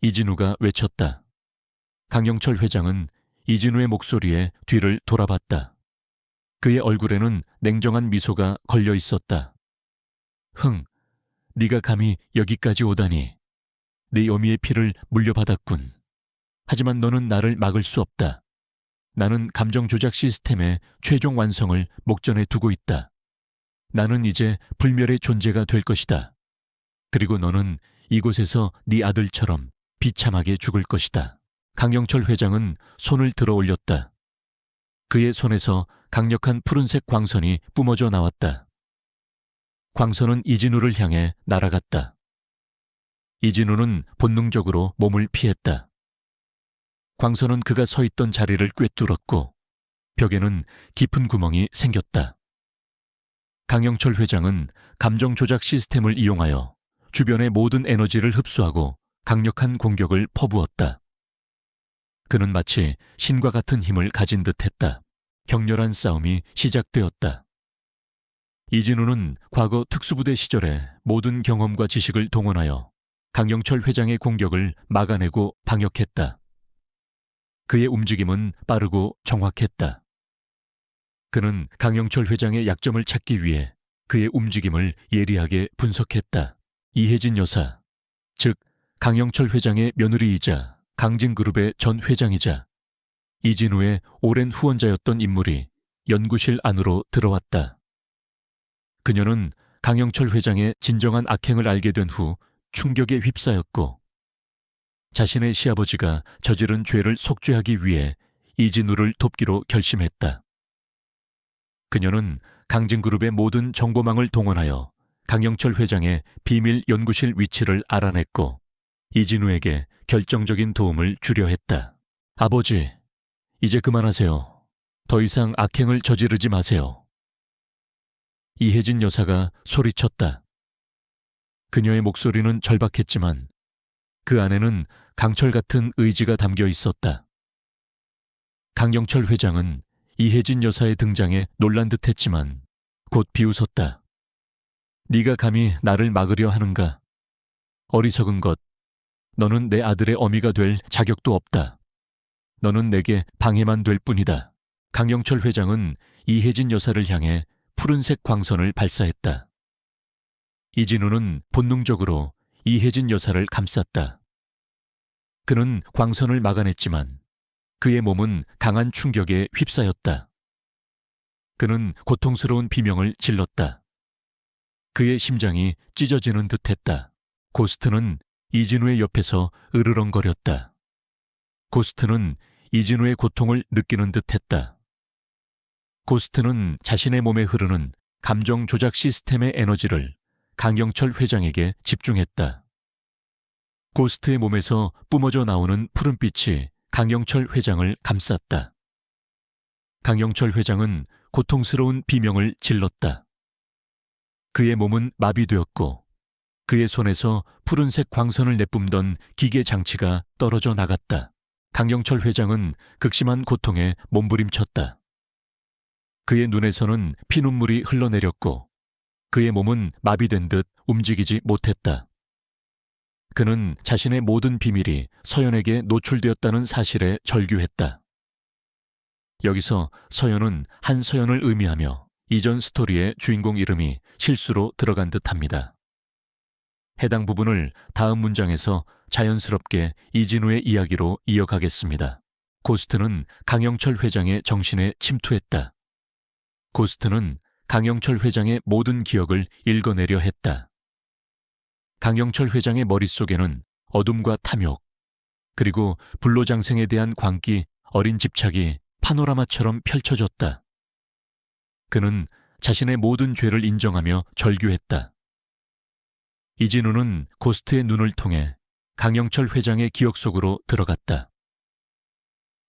이진우가 외쳤다. 강영철 회장은 이진우의 목소리에 뒤를 돌아봤다. 그의 얼굴에는 냉정한 미소가 걸려 있었다. 네가 감히 여기까지 오다니. 네 어미의 피를 물려받았군. 하지만 너는 나를 막을 수 없다. 나는 감정 조작 시스템의 최종 완성을 목전에 두고 있다. 나는 이제 불멸의 존재가 될 것이다. 그리고 너는 이곳에서 네 아들처럼 비참하게 죽을 것이다. 강영철 회장은 손을 들어 올렸다. 그의 손에서 강력한 푸른색 광선이 뿜어져 나왔다. 광선은 이진우를 향해 날아갔다. 이진우는 본능적으로 몸을 피했다. 광선은 그가 서 있던 자리를 꿰뚫었고 벽에는 깊은 구멍이 생겼다. 강영철 회장은 감정 조작 시스템을 이용하여 주변의 모든 에너지를 흡수하고 강력한 공격을 퍼부었다. 그는 마치 신과 같은 힘을 가진 듯했다. 격렬한 싸움이 시작되었다. 이진우는 과거 특수부대 시절의 모든 경험과 지식을 동원하여 강영철 회장의 공격을 막아내고 방역했다. 그의 움직임은 빠르고 정확했다. 그는 강영철 회장의 약점을 찾기 위해 그의 움직임을 예리하게 분석했다. 이혜진 여사, 즉 강영철 회장의 며느리이자 강진그룹의 전 회장이자 이진우의 오랜 후원자였던 인물이 연구실 안으로 들어왔다. 그녀는 강영철 회장의 진정한 악행을 알게 된 후 충격에 휩싸였고 자신의 시아버지가 저지른 죄를 속죄하기 위해 이진우를 돕기로 결심했다. 그녀는 강진그룹의 모든 정보망을 동원하여 강영철 회장의 비밀 연구실 위치를 알아냈고 이진우에게 결정적인 도움을 주려 했다. 아버지, 이제 그만하세요. 더 이상 악행을 저지르지 마세요. 이혜진 여사가 소리쳤다. 그녀의 목소리는 절박했지만 그 안에는 강철 같은 의지가 담겨 있었다. 강영철 회장은 이혜진 여사의 등장에 놀란 듯했지만 곧 비웃었다. 네가 감히 나를 막으려 하는가? 어리석은 것. 너는 내 아들의 어미가 될 자격도 없다. 너는 내게 방해만 될 뿐이다. 강영철 회장은 이혜진 여사를 향해 푸른색 광선을 발사했다. 이진우는 본능적으로 이혜진 여사를 감쌌다. 그는 광선을 막아냈지만 그의 몸은 강한 충격에 휩싸였다. 그는 고통스러운 비명을 질렀다. 그의 심장이 찢어지는 듯했다. 고스트는 이진우의 옆에서 으르렁거렸다. 고스트는 이진우의 고통을 느끼는 듯했다. 고스트는 자신의 몸에 흐르는 감정 조작 시스템의 에너지를 강영철 회장에게 집중했다. 고스트의 몸에서 뿜어져 나오는 푸른빛이 강영철 회장을 감쌌다. 강영철 회장은 고통스러운 비명을 질렀다. 그의 몸은 마비되었고 그의 손에서 푸른색 광선을 내뿜던 기계 장치가 떨어져 나갔다. 강영철 회장은 극심한 고통에 몸부림쳤다. 그의 눈에서는 피눈물이 흘러내렸고 그의 몸은 마비된 듯 움직이지 못했다. 그는 자신의 모든 비밀이 서연에게 노출되었다는 사실에 절규했다. 여기서 서연은 한서연을 의미하며 이전 스토리의 주인공 이름이 실수로 들어간 듯합니다. 해당 부분을 다음 문장에서 자연스럽게 이진우의 이야기로 이어가겠습니다. 고스트는 강영철 회장의 정신에 침투했다. 고스트는 강영철 회장의 모든 기억을 읽어내려 했다. 강영철 회장의 머릿속에는 어둠과 탐욕, 그리고 불로장생에 대한 광기, 어린 집착이 파노라마처럼 펼쳐졌다. 그는 자신의 모든 죄를 인정하며 절규했다. 이진우는 고스트의 눈을 통해 강영철 회장의 기억 속으로 들어갔다.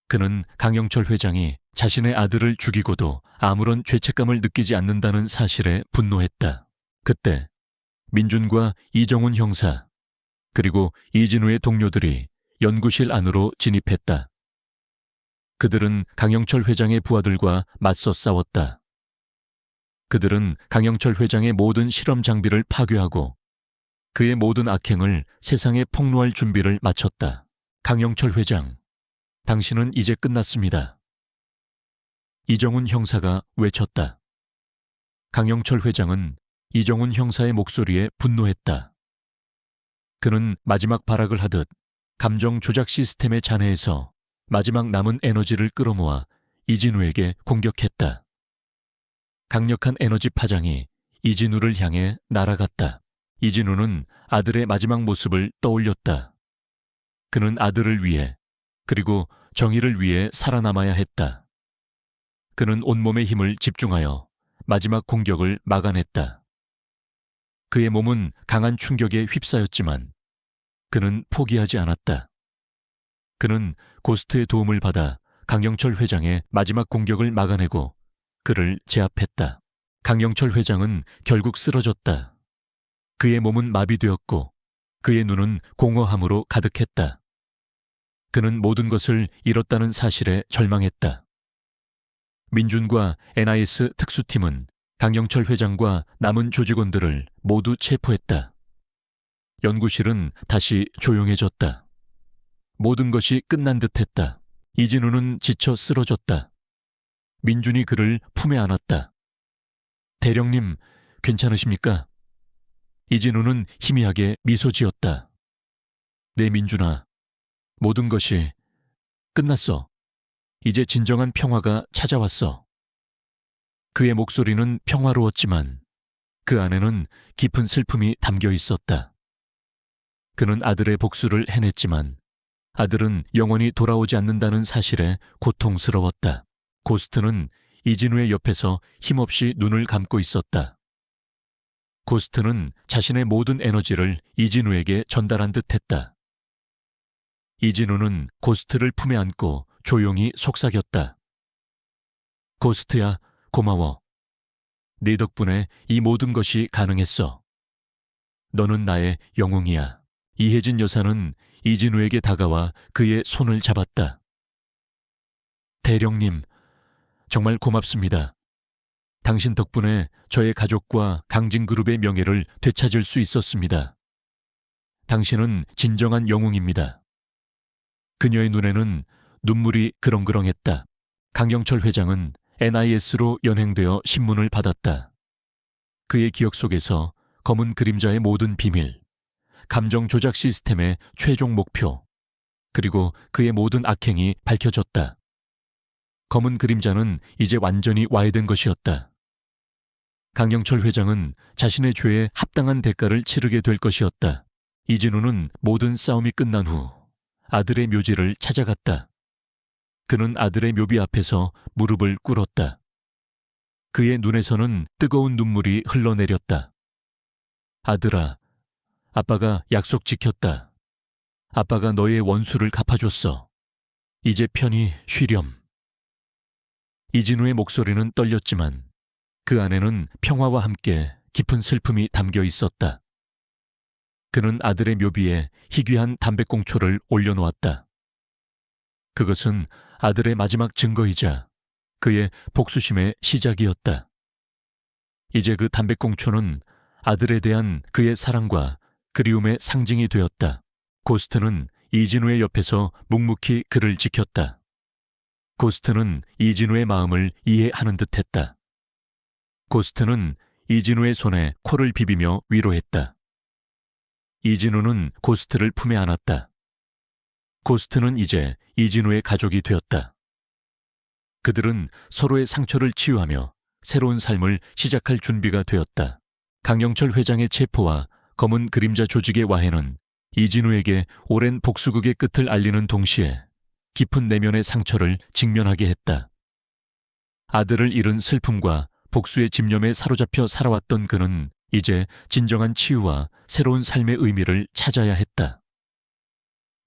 그는 강영철 회장이 자신의 아들을 죽이고도 아무런 죄책감을 느끼지 않는다는 사실에 분노했다. 그때 민준과 이정훈 형사, 그리고 이진우의 동료들이 연구실 안으로 진입했다. 그들은 강영철 회장의 부하들과 맞서 싸웠다. 그들은 강영철 회장의 모든 실험 장비를 파괴하고 그의 모든 악행을 세상에 폭로할 준비를 마쳤다. 강영철 회장, 당신은 이제 끝났습니다. 이정훈 형사가 외쳤다. 강영철 회장은 이정훈 형사의 목소리에 분노했다. 그는 마지막 발악을 하듯 감정 조작 시스템의 잔해에서 마지막 남은 에너지를 끌어모아 이진우에게 공격했다. 강력한 에너지 파장이 이진우를 향해 날아갔다. 이진우는 아들의 마지막 모습을 떠올렸다. 그는 아들을 위해, 그리고 정의를 위해 살아남아야 했다. 그는 온몸의 힘을 집중하여 마지막 공격을 막아냈다. 그의 몸은 강한 충격에 휩싸였지만 그는 포기하지 않았다. 그는 고스트의 도움을 받아 강영철 회장의 마지막 공격을 막아내고 그를 제압했다. 강영철 회장은 결국 쓰러졌다. 그의 몸은 마비되었고 그의 눈은 공허함으로 가득했다. 그는 모든 것을 잃었다는 사실에 절망했다. 민준과 NIS 특수팀은 강영철 회장과 남은 조직원들을 모두 체포했다. 연구실은 다시 조용해졌다. 모든 것이 끝난 듯했다. 이진우는 지쳐 쓰러졌다. 민준이 그를 품에 안았다. 대령님, 괜찮으십니까? 이진우는 희미하게 미소 지었다. 네, 민준아. 모든 것이 끝났어. 이제 진정한 평화가 찾아왔어. 그의 목소리는 평화로웠지만 그 안에는 깊은 슬픔이 담겨 있었다. 그는 아들의 복수를 해냈지만 아들은 영원히 돌아오지 않는다는 사실에 고통스러웠다. 고스트는 이진우의 옆에서 힘없이 눈을 감고 있었다. 고스트는 자신의 모든 에너지를 이진우에게 전달한 듯했다. 이진우는 고스트를 품에 안고 조용히 속삭였다. 고스트야, 고마워. 네 덕분에 이 모든 것이 가능했어. 너는 나의 영웅이야. 이혜진 여사는 이진우에게 다가와 그의 손을 잡았다. 대령님, 정말 고맙습니다. 당신 덕분에 저의 가족과 강진그룹의 명예를 되찾을 수 있었습니다. 당신은 진정한 영웅입니다. 그녀의 눈에는 눈물이 그렁그렁했다. 강영철 회장은 NIS로 연행되어 신문을 받았다. 그의 기억 속에서 검은 그림자의 모든 비밀, 감정 조작 시스템의 최종 목표, 그리고 그의 모든 악행이 밝혀졌다. 검은 그림자는 이제 완전히 와해된 것이었다. 강영철 회장은 자신의 죄에 합당한 대가를 치르게 될 것이었다. 이진우는 모든 싸움이 끝난 후 아들의 묘지를 찾아갔다. 그는 아들의 묘비 앞에서 무릎을 꿇었다. 그의 눈에서는 뜨거운 눈물이 흘러내렸다. 아들아, 아빠가 약속 지켰다. 아빠가 너의 원수를 갚아줬어. 이제 편히 쉬렴. 이진우의 목소리는 떨렸지만 그 안에는 평화와 함께 깊은 슬픔이 담겨 있었다. 그는 아들의 묘비에 희귀한 담배꽁초를 올려놓았다. 그것은 아들의 마지막 증거이자 그의 복수심의 시작이었다. 이제 그 담배꽁초는 아들에 대한 그의 사랑과 그리움의 상징이 되었다. 고스트는 이진우의 옆에서 묵묵히 그를 지켰다. 고스트는 이진우의 마음을 이해하는 듯했다. 고스트는 이진우의 손에 코를 비비며 위로했다. 이진우는 고스트를 품에 안았다. 고스트는 이제 이진우의 가족이 되었다. 그들은 서로의 상처를 치유하며 새로운 삶을 시작할 준비가 되었다. 강영철 회장의 체포와 검은 그림자 조직의 와해는 이진우에게 오랜 복수극의 끝을 알리는 동시에 깊은 내면의 상처를 직면하게 했다. 아들을 잃은 슬픔과 복수의 집념에 사로잡혀 살아왔던 그는 이제 진정한 치유와 새로운 삶의 의미를 찾아야 했다.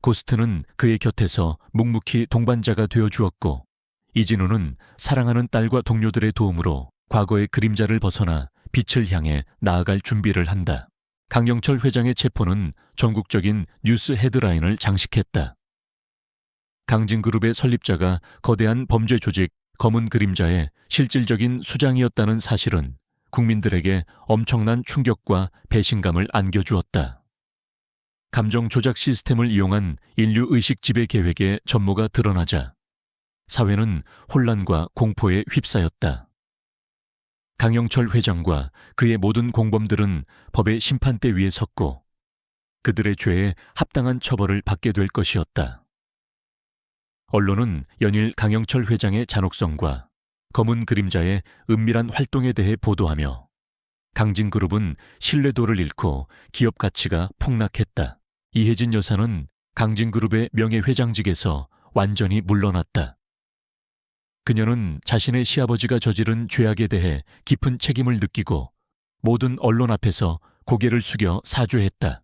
고스트는 그의 곁에서 묵묵히 동반자가 되어주었고 이진우는 사랑하는 딸과 동료들의 도움으로 과거의 그림자를 벗어나 빛을 향해 나아갈 준비를 한다. 강영철 회장의 체포는 전국적인 뉴스 헤드라인을 장식했다. 강진그룹의 설립자가 거대한 범죄 조직 검은 그림자의 실질적인 수장이었다는 사실은 국민들에게 엄청난 충격과 배신감을 안겨주었다. 감정 조작 시스템을 이용한 인류 의식 지배 계획의 전모가 드러나자 사회는 혼란과 공포에 휩싸였다. 강영철 회장과 그의 모든 공범들은 법의 심판대 위에 섰고 그들의 죄에 합당한 처벌을 받게 될 것이었다. 언론은 연일 강영철 회장의 잔혹성과 검은 그림자의 은밀한 활동에 대해 보도하며 강진그룹은 신뢰도를 잃고 기업 가치가 폭락했다. 이혜진 여사는 강진그룹의 명예회장직에서 완전히 물러났다. 그녀는 자신의 시아버지가 저지른 죄악에 대해 깊은 책임을 느끼고 모든 언론 앞에서 고개를 숙여 사죄했다.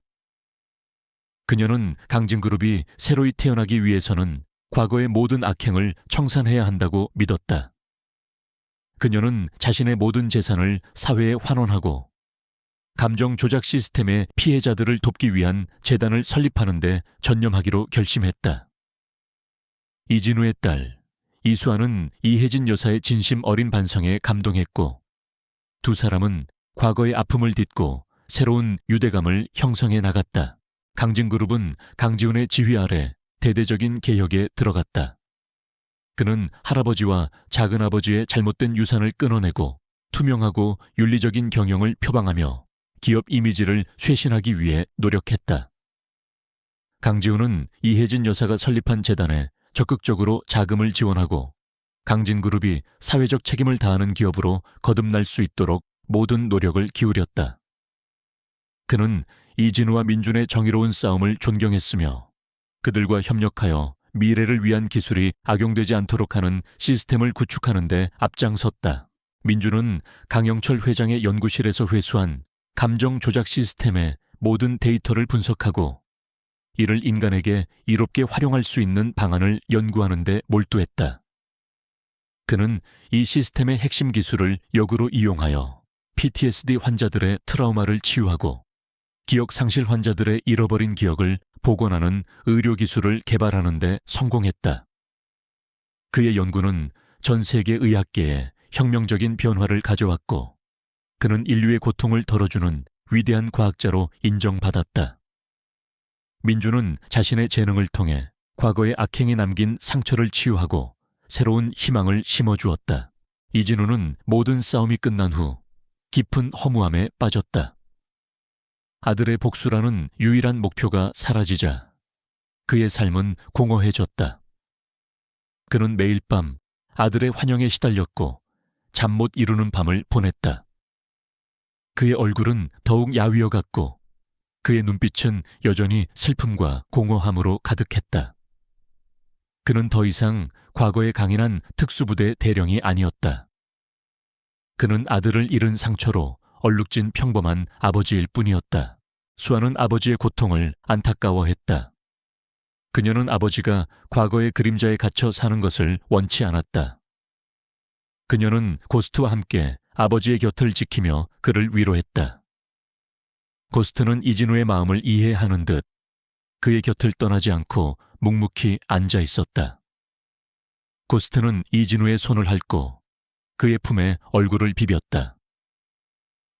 그녀는 강진그룹이 새로이 태어나기 위해서는 과거의 모든 악행을 청산해야 한다고 믿었다. 그녀는 자신의 모든 재산을 사회에 환원하고 감정 조작 시스템의 피해자들을 돕기 위한 재단을 설립하는 데 전념하기로 결심했다. 이진우의 딸 이수아는 이혜진 여사의 진심 어린 반성에 감동했고 두 사람은 과거의 아픔을 딛고 새로운 유대감을 형성해 나갔다. 강진그룹은 강지훈의 지휘 아래 대대적인 개혁에 들어갔다. 그는 할아버지와 작은아버지의 잘못된 유산을 끊어내고 투명하고 윤리적인 경영을 표방하며 기업 이미지를 쇄신하기 위해 노력했다. 강지훈은 이혜진 여사가 설립한 재단에 적극적으로 자금을 지원하고 강진그룹이 사회적 책임을 다하는 기업으로 거듭날 수 있도록 모든 노력을 기울였다. 그는 이진우와 민준의 정의로운 싸움을 존경했으며 그들과 협력하여 미래를 위한 기술이 악용되지 않도록 하는 시스템을 구축하는 데 앞장섰다. 민준은 강영철 회장의 연구실에서 회수한 감정 조작 시스템의 모든 데이터를 분석하고 이를 인간에게 이롭게 활용할 수 있는 방안을 연구하는 데 몰두했다. 그는 이 시스템의 핵심 기술을 역으로 이용하여 PTSD 환자들의 트라우마를 치유하고 기억 상실 환자들의 잃어버린 기억을 복원하는 의료기술을 개발하는 데 성공했다. 그의 연구는 전 세계 의학계에 혁명적인 변화를 가져왔고, 그는 인류의 고통을 덜어주는 위대한 과학자로 인정받았다. 민주는 자신의 재능을 통해 과거의 악행이 남긴 상처를 치유하고 새로운 희망을 심어주었다. 이진우는 모든 싸움이 끝난 후 깊은 허무함에 빠졌다. 아들의 복수라는 유일한 목표가 사라지자 그의 삶은 공허해졌다. 그는 매일 밤 아들의 환영에 시달렸고 잠 못 이루는 밤을 보냈다. 그의 얼굴은 더욱 야위어 갔고 그의 눈빛은 여전히 슬픔과 공허함으로 가득했다. 그는 더 이상 과거에 강인한 특수부대 대령이 아니었다. 그는 아들을 잃은 상처로 얼룩진 평범한 아버지일 뿐이었다. 수아는 아버지의 고통을 안타까워했다. 그녀는 아버지가 과거의 그림자에 갇혀 사는 것을 원치 않았다. 그녀는 고스트와 함께 아버지의 곁을 지키며 그를 위로했다. 고스트는 이진우의 마음을 이해하는 듯 그의 곁을 떠나지 않고 묵묵히 앉아 있었다. 고스트는 이진우의 손을 핥고 그의 품에 얼굴을 비볐다.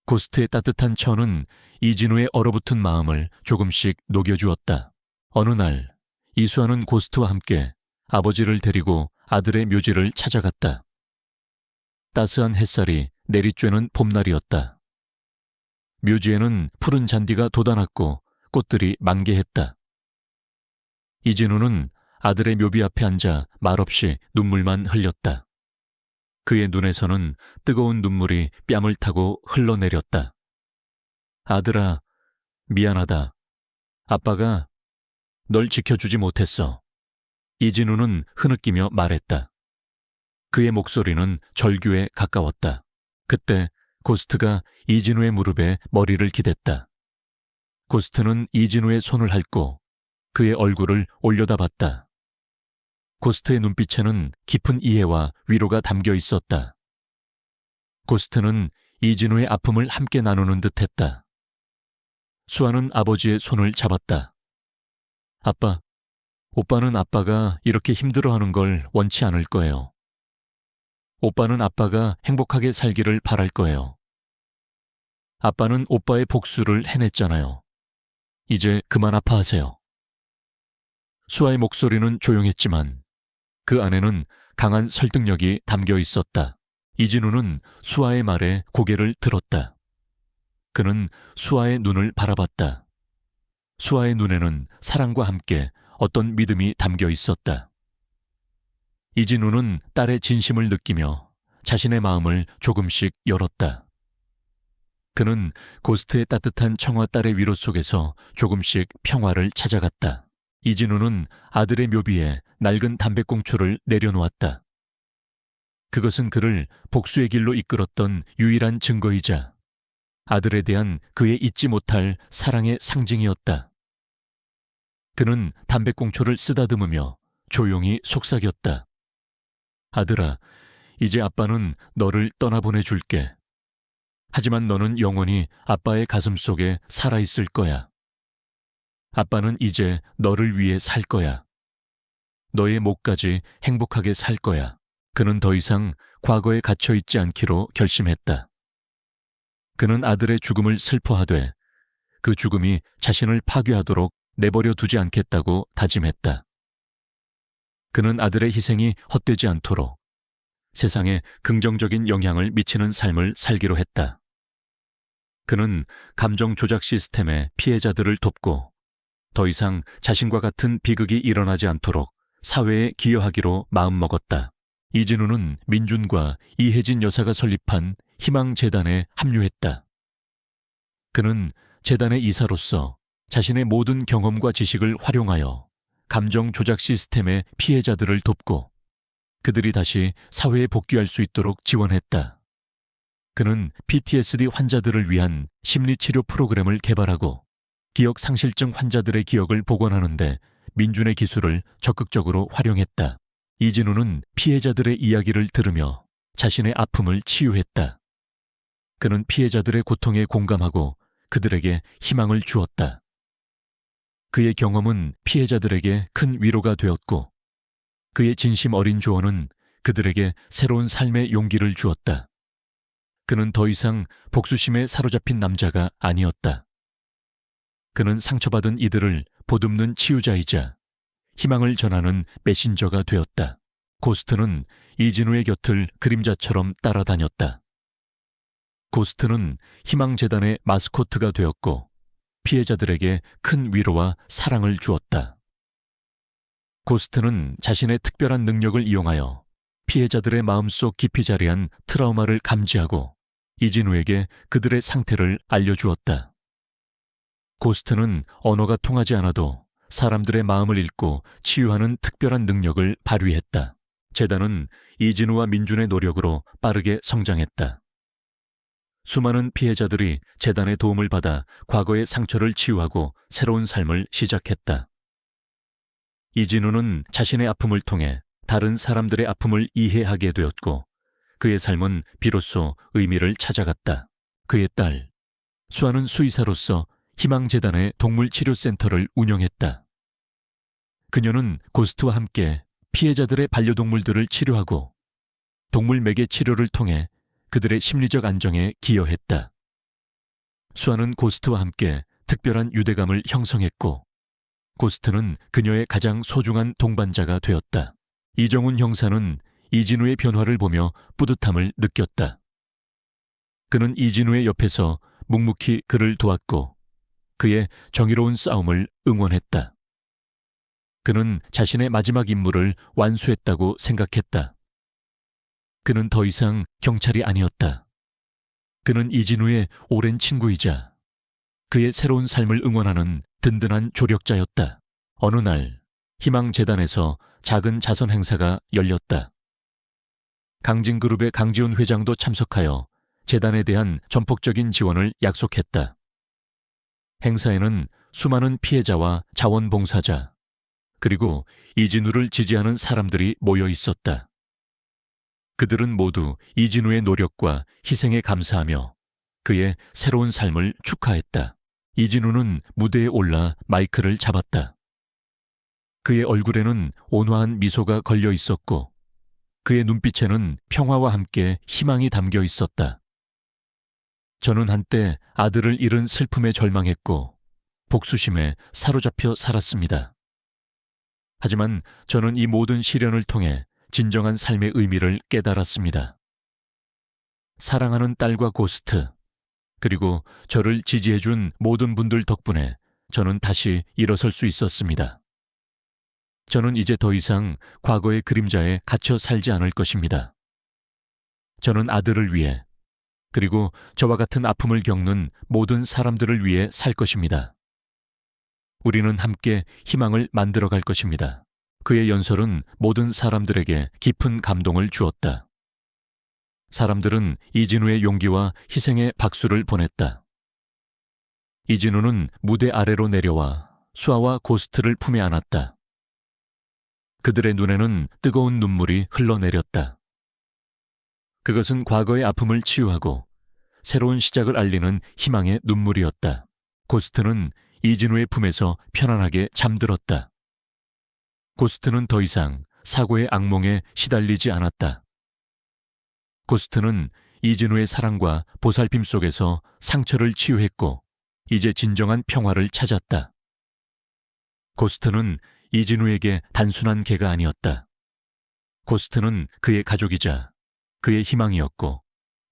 고스트의 따뜻한 천은 이진우의 얼어붙은 마음을 조금씩 녹여주었다. 어느 날 이수아는 고스트와 함께 아버지를 데리고 아들의 묘지를 찾아갔다. 따스한 햇살이 내리쬐는 봄날이었다. 묘지에는 푸른 잔디가 돋아났고 꽃들이 만개했다. 이진우는 아들의 묘비 앞에 앉아 말없이 눈물만 흘렸다. 그의 눈에서는 뜨거운 눈물이 뺨을 타고 흘러내렸다. 아들아, 미안하다. 아빠가 널 지켜주지 못했어. 이진우는 흐느끼며 말했다. 그의 목소리는 절규에 가까웠다. 그때 고스트가 이진우의 무릎에 머리를 기댔다. 고스트는 이진우의 손을 핥고 그의 얼굴을 올려다봤다. 고스트의 눈빛에는 깊은 이해와 위로가 담겨 있었다. 고스트는 이진우의 아픔을 함께 나누는 듯했다. 수아는 아버지의 손을 잡았다. 아빠, 오빠는 아빠가 이렇게 힘들어하는 걸 원치 않을 거예요. 오빠는 아빠가 행복하게 살기를 바랄 거예요. 아빠는 오빠의 복수를 해냈잖아요. 이제 그만 아파하세요. 수아의 목소리는 조용했지만 그 안에는 강한 설득력이 담겨 있었다. 이진우는 수아의 말에 고개를 들었다. 그는 수아의 눈을 바라봤다. 수아의 눈에는 사랑과 함께 어떤 믿음이 담겨 있었다. 이진우는 딸의 진심을 느끼며 자신의 마음을 조금씩 열었다. 그는 고스트의 따뜻한 청아 딸의 위로 속에서 조금씩 평화를 찾아갔다. 이진우는 아들의 묘비에 낡은 담배꽁초를 내려놓았다. 그것은 그를 복수의 길로 이끌었던 유일한 증거이자 아들에 대한 그의 잊지 못할 사랑의 상징이었다. 그는 담배꽁초를 쓰다듬으며 조용히 속삭였다. 아들아, 이제 아빠는 너를 떠나보내줄게. 하지만 너는 영원히 아빠의 가슴 속에 살아있을 거야. 아빠는 이제 너를 위해 살 거야. 너의 목까지 행복하게 살 거야. 그는 더 이상 과거에 갇혀있지 않기로 결심했다. 그는 아들의 죽음을 슬퍼하되 그 죽음이 자신을 파괴하도록 내버려 두지 않겠다고 다짐했다. 그는 아들의 희생이 헛되지 않도록 세상에 긍정적인 영향을 미치는 삶을 살기로 했다. 그는 감정 조작 시스템의 피해자들을 돕고 더 이상 자신과 같은 비극이 일어나지 않도록 사회에 기여하기로 마음먹었다. 이진우는 민준과 이혜진 여사가 설립한 희망재단에 합류했다. 그는 재단의 이사로서 자신의 모든 경험과 지식을 활용하여 감정 조작 시스템의 피해자들을 돕고 그들이 다시 사회에 복귀할 수 있도록 지원했다. 그는 PTSD 환자들을 위한 심리치료 프로그램을 개발하고 기억상실증 환자들의 기억을 복원하는 데 민준의 기술을 적극적으로 활용했다. 이진우는 피해자들의 이야기를 들으며 자신의 아픔을 치유했다. 그는 피해자들의 고통에 공감하고 그들에게 희망을 주었다. 그의 경험은 피해자들에게 큰 위로가 되었고 그의 진심 어린 조언은 그들에게 새로운 삶의 용기를 주었다. 그는 더 이상 복수심에 사로잡힌 남자가 아니었다. 그는 상처받은 이들을 보듬는 치유자이자 희망을 전하는 메신저가 되었다. 고스트는 이진우의 곁을 그림자처럼 따라다녔다. 고스트는 희망재단의 마스코트가 되었고 피해자들에게 큰 위로와 사랑을 주었다. 고스트는 자신의 특별한 능력을 이용하여 피해자들의 마음속 깊이 자리한 트라우마를 감지하고 이진우에게 그들의 상태를 알려주었다. 고스트는 언어가 통하지 않아도 사람들의 마음을 읽고 치유하는 특별한 능력을 발휘했다. 재단은 이진우와 민준의 노력으로 빠르게 성장했다. 수많은 피해자들이 재단의 도움을 받아 과거의 상처를 치유하고 새로운 삶을 시작했다. 이진우는 자신의 아픔을 통해 다른 사람들의 아픔을 이해하게 되었고 그의 삶은 비로소 의미를 찾아갔다. 그의 딸 수아는 수의사로서 희망재단의 동물치료센터를 운영했다. 그녀는 고스트와 함께 피해자들의 반려동물들을 치료하고 동물 매개 치료를 통해 그들의 심리적 안정에 기여했다. 수아는 고스트와 함께 특별한 유대감을 형성했고 고스트는 그녀의 가장 소중한 동반자가 되었다. 이정훈 형사는 이진우의 변화를 보며 뿌듯함을 느꼈다. 그는 이진우의 옆에서 묵묵히 그를 도왔고 그의 정의로운 싸움을 응원했다. 그는 자신의 마지막 임무를 완수했다고 생각했다. 그는 더 이상 경찰이 아니었다. 그는 이진우의 오랜 친구이자 그의 새로운 삶을 응원하는 든든한 조력자였다. 어느 날 희망재단에서 작은 자선 행사가 열렸다. 강진그룹의 강지훈 회장도 참석하여 재단에 대한 전폭적인 지원을 약속했다. 행사에는 수많은 피해자와 자원봉사자 그리고 이진우를 지지하는 사람들이 모여 있었다. 그들은 모두 이진우의 노력과 희생에 감사하며 그의 새로운 삶을 축하했다. 이진우는 무대에 올라 마이크를 잡았다. 그의 얼굴에는 온화한 미소가 걸려 있었고 그의 눈빛에는 평화와 함께 희망이 담겨 있었다. 저는 한때 아들을 잃은 슬픔에 절망했고 복수심에 사로잡혀 살았습니다. 하지만 저는 이 모든 시련을 통해 진정한 삶의 의미를 깨달았습니다. 사랑하는 딸과 고스트, 그리고 저를 지지해준 모든 분들 덕분에 저는 다시 일어설 수 있었습니다. 저는 이제 더 이상 과거의 그림자에 갇혀 살지 않을 것입니다. 저는 아들을 위해, 그리고 저와 같은 아픔을 겪는 모든 사람들을 위해 살 것입니다. 우리는 함께 희망을 만들어갈 것입니다. 그의 연설은 모든 사람들에게 깊은 감동을 주었다. 사람들은 이진우의 용기와 희생에 박수를 보냈다. 이진우는 무대 아래로 내려와 수아와 고스트를 품에 안았다. 그들의 눈에는 뜨거운 눈물이 흘러내렸다. 그것은 과거의 아픔을 치유하고 새로운 시작을 알리는 희망의 눈물이었다. 고스트는 이진우의 품에서 편안하게 잠들었다. 고스트는 더 이상 사고의 악몽에 시달리지 않았다. 고스트는 이진우의 사랑과 보살핌 속에서 상처를 치유했고 이제 진정한 평화를 찾았다. 고스트는 이진우에게 단순한 개가 아니었다. 고스트는 그의 가족이자 그의 희망이었고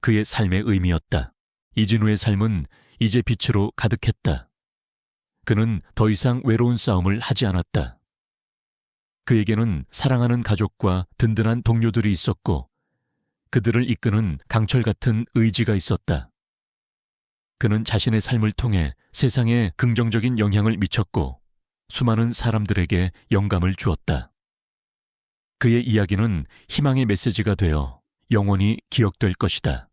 그의 삶의 의미였다. 이진우의 삶은 이제 빛으로 가득했다. 그는 더 이상 외로운 싸움을 하지 않았다. 그에게는 사랑하는 가족과 든든한 동료들이 있었고 그들을 이끄는 강철 같은 의지가 있었다. 그는 자신의 삶을 통해 세상에 긍정적인 영향을 미쳤고 수많은 사람들에게 영감을 주었다. 그의 이야기는 희망의 메시지가 되어 영원히 기억될 것이다.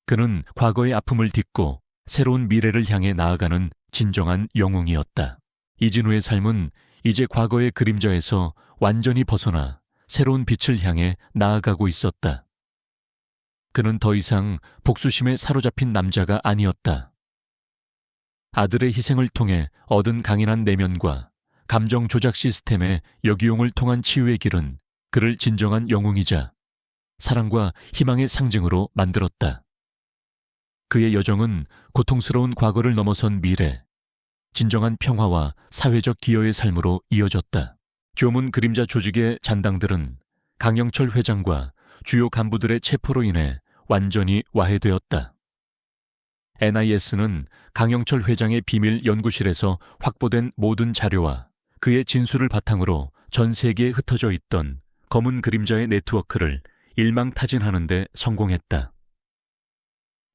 그는 과거의 아픔을 딛고 새로운 미래를 향해 나아가는 진정한 영웅이었다. 이진우의 삶은 이제 과거의 그림자에서 완전히 벗어나 새로운 빛을 향해 나아가고 있었다. 그는 더 이상 복수심에 사로잡힌 남자가 아니었다. 아들의 희생을 통해 얻은 강인한 내면과 감정 조작 시스템의 역이용을 통한 치유의 길은 그를 진정한 영웅이자 사랑과 희망의 상징으로 만들었다. 그의 여정은 고통스러운 과거를 넘어선 미래, 진정한 평화와 사회적 기여의 삶으로 이어졌다. 조문 그림자 조직의 잔당들은 강영철 회장과 주요 간부들의 체포로 인해 완전히 와해되었다. NIS는 강영철 회장의 비밀 연구실에서 확보된 모든 자료와 그의 진술을 바탕으로 전 세계에 흩어져 있던 검은 그림자의 네트워크를 일망타진하는 데 성공했다.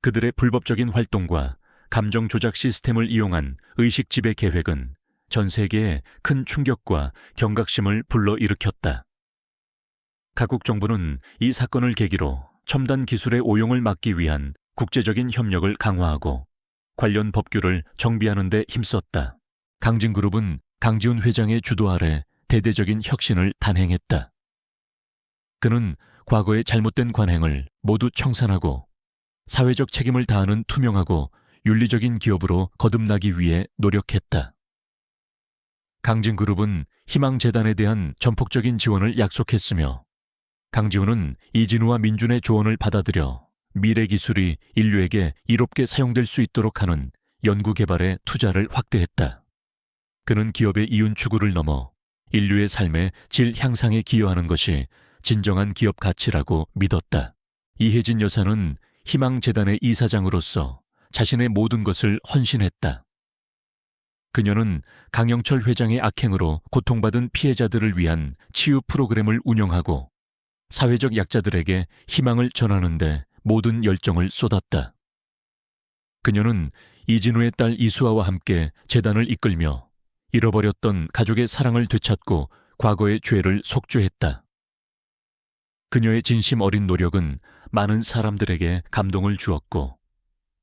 그들의 불법적인 활동과 감정 조작 시스템을 이용한 의식 지배 계획은 전 세계에 큰 충격과 경각심을 불러일으켰다. 각국 정부는 이 사건을 계기로 첨단 기술의 오용을 막기 위한 국제적인 협력을 강화하고 관련 법규를 정비하는 데 힘썼다. 강진그룹은 강지훈 회장의 주도 아래 대대적인 혁신을 단행했다. 그는 과거의 잘못된 관행을 모두 청산하고 사회적 책임을 다하는 투명하고 윤리적인 기업으로 거듭나기 위해 노력했다. 강진그룹은 희망재단에 대한 전폭적인 지원을 약속했으며 강지훈은 이진우와 민준의 조언을 받아들여 미래 기술이 인류에게 이롭게 사용될 수 있도록 하는 연구개발에 투자를 확대했다. 그는 기업의 이윤 추구를 넘어 인류의 삶의 질 향상에 기여하는 것이 진정한 기업 가치라고 믿었다. 이혜진 여사는 희망재단의 이사장으로서 자신의 모든 것을 헌신했다. 그녀는 강영철 회장의 악행으로 고통받은 피해자들을 위한 치유 프로그램을 운영하고 사회적 약자들에게 희망을 전하는 데 모든 열정을 쏟았다. 그녀는 이진우의 딸 이수아와 함께 재단을 이끌며 잃어버렸던 가족의 사랑을 되찾고 과거의 죄를 속죄했다. 그녀의 진심 어린 노력은 많은 사람들에게 감동을 주었고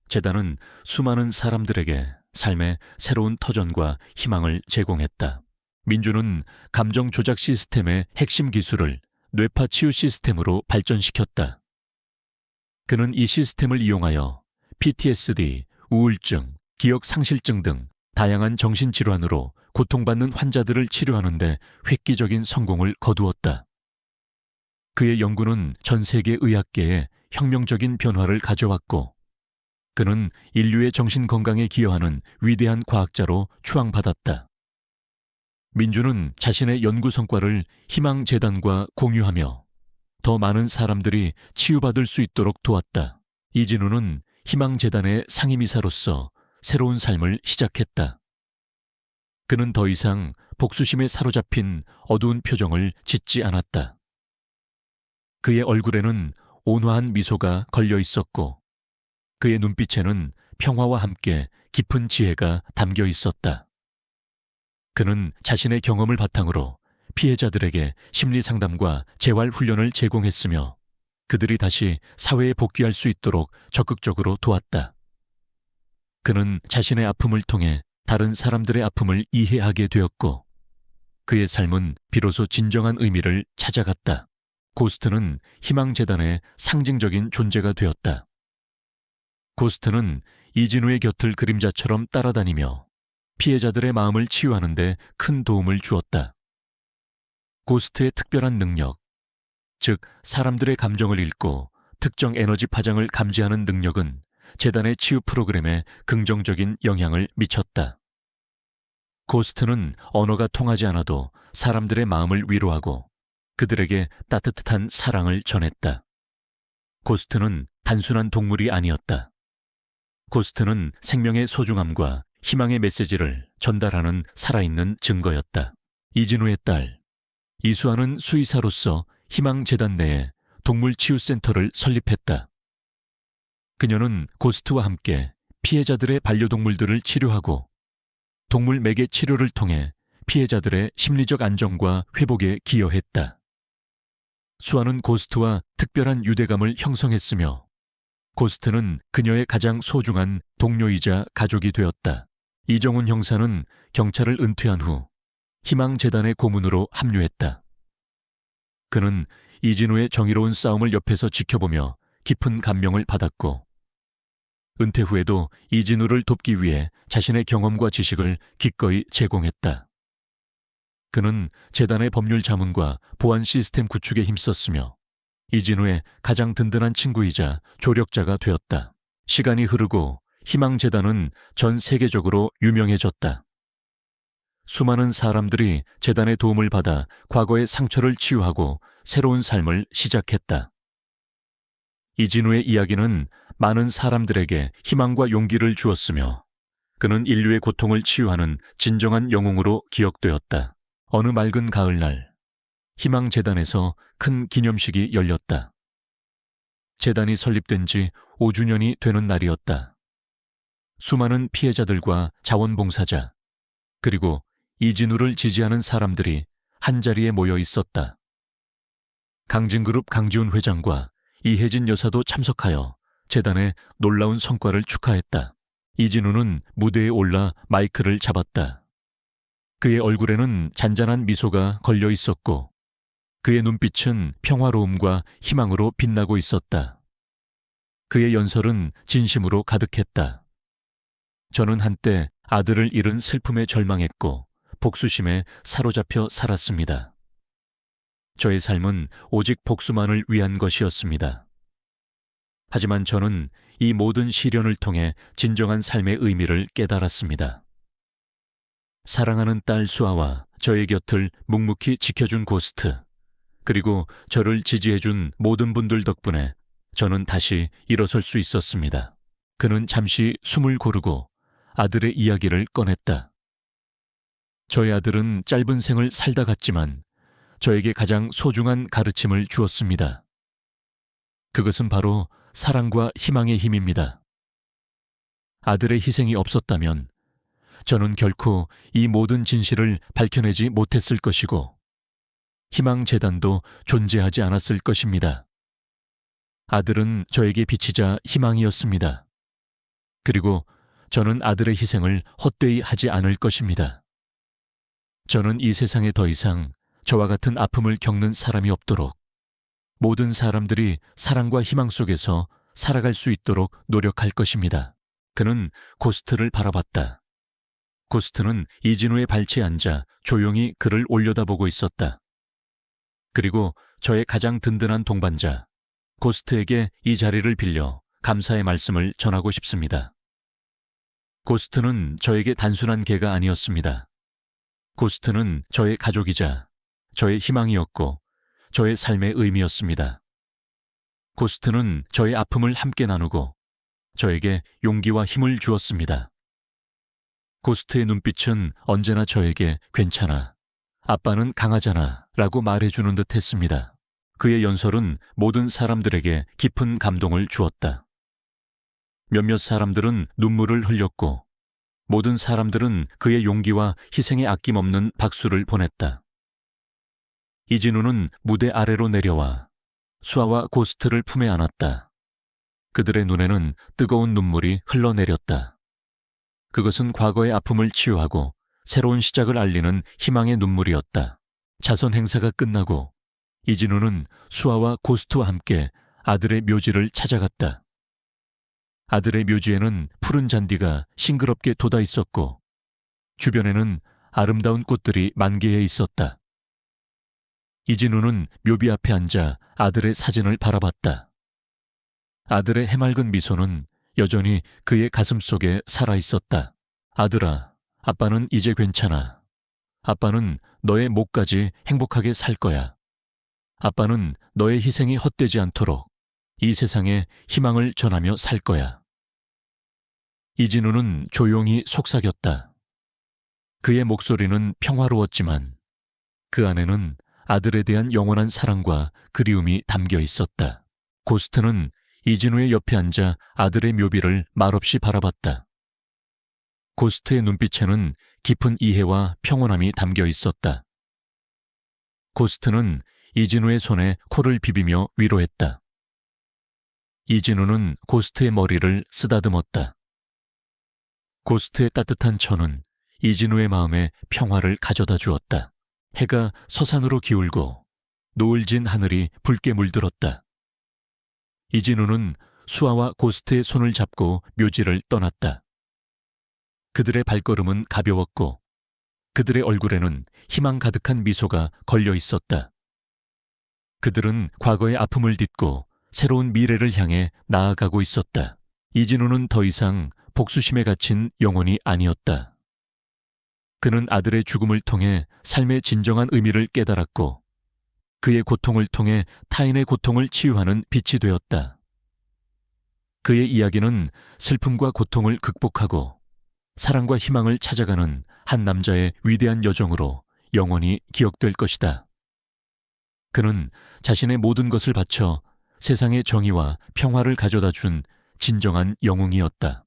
재단은 수많은 사람들에게 삶의 새로운 터전과 희망을 제공했다. 민주는 감정 조작 시스템의 핵심 기술을 뇌파 치유 시스템으로 발전시켰다. 그는 이 시스템을 이용하여 PTSD, 우울증, 기억 상실증 등 다양한 정신질환으로 고통받는 환자들을 치료하는 데 획기적인 성공을 거두었다. 그의 연구는 전 세계 의학계에 혁명적인 변화를 가져왔고 그는 인류의 정신건강에 기여하는 위대한 과학자로 추앙받았다. 민주는 자신의 연구 성과를 희망재단과 공유하며 더 많은 사람들이 치유받을 수 있도록 도왔다. 이진우는 희망재단의 상임이사로서 새로운 삶을 시작했다. 그는 더 이상 복수심에 사로잡힌 어두운 표정을 짓지 않았다. 그의 얼굴에는 온화한 미소가 걸려 있었고 그의 눈빛에는 평화와 함께 깊은 지혜가 담겨 있었다. 그는 자신의 경험을 바탕으로 피해자들에게 심리 상담과 재활 훈련을 제공했으며 그들이 다시 사회에 복귀할 수 있도록 적극적으로 도왔다. 그는 자신의 아픔을 통해 다른 사람들의 아픔을 이해하게 되었고 그의 삶은 비로소 진정한 의미를 찾아갔다. 고스트는 희망재단의 상징적인 존재가 되었다. 고스트는 이진우의 곁을 그림자처럼 따라다니며 피해자들의 마음을 치유하는 데 큰 도움을 주었다. 고스트의 특별한 능력, 즉 사람들의 감정을 읽고 특정 에너지 파장을 감지하는 능력은 재단의 치유 프로그램에 긍정적인 영향을 미쳤다. 고스트는 언어가 통하지 않아도 사람들의 마음을 위로하고 그들에게 따뜻한 사랑을 전했다. 고스트는 단순한 동물이 아니었다. 고스트는 생명의 소중함과 희망의 메시지를 전달하는 살아있는 증거였다. 이진우의 딸 이수아는 수의사로서 희망재단 내에 동물치유센터를 설립했다. 그녀는 고스트와 함께 피해자들의 반려동물들을 치료하고 동물 매개 치료를 통해 피해자들의 심리적 안정과 회복에 기여했다. 수아는 고스트와 특별한 유대감을 형성했으며 고스트는 그녀의 가장 소중한 동료이자 가족이 되었다. 이정훈 형사는 경찰을 은퇴한 후 희망재단의 고문으로 합류했다. 그는 이진우의 정의로운 싸움을 옆에서 지켜보며 깊은 감명을 받았고 은퇴 후에도 이진우를 돕기 위해 자신의 경험과 지식을 기꺼이 제공했다. 그는 재단의 법률 자문과 보안 시스템 구축에 힘썼으며 이진우의 가장 든든한 친구이자 조력자가 되었다. 시간이 흐르고 희망재단은 전 세계적으로 유명해졌다. 수많은 사람들이 재단의 도움을 받아 과거의 상처를 치유하고 새로운 삶을 시작했다. 이진우의 이야기는 많은 사람들에게 희망과 용기를 주었으며 그는 인류의 고통을 치유하는 진정한 영웅으로 기억되었다. 어느 맑은 가을날, 희망재단에서 큰 기념식이 열렸다. 재단이 설립된 지 5주년이 되는 날이었다. 수많은 피해자들과 자원봉사자, 그리고 이진우를 지지하는 사람들이 한자리에 모여 있었다. 강진그룹 강지훈 회장과 이혜진 여사도 참석하여 재단의 놀라운 성과를 축하했다. 이진우는 무대에 올라 마이크를 잡았다. 그의 얼굴에는 잔잔한 미소가 걸려 있었고 그의 눈빛은 평화로움과 희망으로 빛나고 있었다. 그의 연설은 진심으로 가득했다. 저는 한때 아들을 잃은 슬픔에 절망했고 복수심에 사로잡혀 살았습니다. 저의 삶은 오직 복수만을 위한 것이었습니다. 하지만 저는 이 모든 시련을 통해 진정한 삶의 의미를 깨달았습니다. 사랑하는 딸 수아와 저의 곁을 묵묵히 지켜준 고스트, 그리고 저를 지지해준 모든 분들 덕분에 저는 다시 일어설 수 있었습니다. 그는 잠시 숨을 고르고 아들의 이야기를 꺼냈다. 저의 아들은 짧은 생을 살다 갔지만 저에게 가장 소중한 가르침을 주었습니다. 그것은 바로 사랑과 희망의 힘입니다. 아들의 희생이 없었다면 저는 결코 이 모든 진실을 밝혀내지 못했을 것이고 희망재단도 존재하지 않았을 것입니다. 아들은 저에게 빛이자 희망이었습니다. 그리고 저는 아들의 희생을 헛되이 하지 않을 것입니다. 저는 이 세상에 더 이상 저와 같은 아픔을 겪는 사람이 없도록 모든 사람들이 사랑과 희망 속에서 살아갈 수 있도록 노력할 것입니다. 그는 고스트를 바라봤다. 고스트는 이진우의 발치에 앉아 조용히 그를 올려다보고 있었다. 그리고 저의 가장 든든한 동반자, 고스트에게 이 자리를 빌려 감사의 말씀을 전하고 싶습니다. 고스트는 저에게 단순한 개가 아니었습니다. 고스트는 저의 가족이자 저의 희망이었고 저의 삶의 의미였습니다. 고스트는 저의 아픔을 함께 나누고 저에게 용기와 힘을 주었습니다. 고스트의 눈빛은 언제나 저에게 괜찮아, 아빠는 강하잖아 라고 말해주는 듯 했습니다. 그의 연설은 모든 사람들에게 깊은 감동을 주었다. 몇몇 사람들은 눈물을 흘렸고 모든 사람들은 그의 용기와 희생에 아낌없는 박수를 보냈다. 이진우는 무대 아래로 내려와 수아와 고스트를 품에 안았다. 그들의 눈에는 뜨거운 눈물이 흘러내렸다. 그것은 과거의 아픔을 치유하고 새로운 시작을 알리는 희망의 눈물이었다. 자선 행사가 끝나고 이진우는 수아와 고스트와 함께 아들의 묘지를 찾아갔다. 아들의 묘지에는 푸른 잔디가 싱그럽게 돋아 있었고 주변에는 아름다운 꽃들이 만개해 있었다. 이진우는 묘비 앞에 앉아 아들의 사진을 바라봤다. 아들의 해맑은 미소는 여전히 그의 가슴 속에 살아있었다. 아들아, 아빠는 이제 괜찮아. 아빠는 너의 목까지 행복하게 살 거야. 아빠는 너의 희생이 헛되지 않도록 이 세상에 희망을 전하며 살 거야. 이진우는 조용히 속삭였다. 그의 목소리는 평화로웠지만 그 안에는 아들에 대한 영원한 사랑과 그리움이 담겨 있었다. 고스트는 이진우의 옆에 앉아 아들의 묘비를 말없이 바라봤다. 고스트의 눈빛에는 깊은 이해와 평온함이 담겨 있었다. 고스트는 이진우의 손에 코를 비비며 위로했다. 이진우는 고스트의 머리를 쓰다듬었다. 고스트의 따뜻한 천은 이진우의 마음에 평화를 가져다 주었다. 해가 서산으로 기울고 노을진 하늘이 붉게 물들었다. 이진우는 수아와 고스트의 손을 잡고 묘지를 떠났다. 그들의 발걸음은 가벼웠고 그들의 얼굴에는 희망 가득한 미소가 걸려 있었다. 그들은 과거의 아픔을 딛고 새로운 미래를 향해 나아가고 있었다. 이진우는 더 이상 복수심에 갇힌 영혼이 아니었다. 그는 아들의 죽음을 통해 삶의 진정한 의미를 깨달았고 그의 고통을 통해 타인의 고통을 치유하는 빛이 되었다. 그의 이야기는 슬픔과 고통을 극복하고 사랑과 희망을 찾아가는 한 남자의 위대한 여정으로 영원히 기억될 것이다. 그는 자신의 모든 것을 바쳐 세상의 정의와 평화를 가져다 준 진정한 영웅이었다.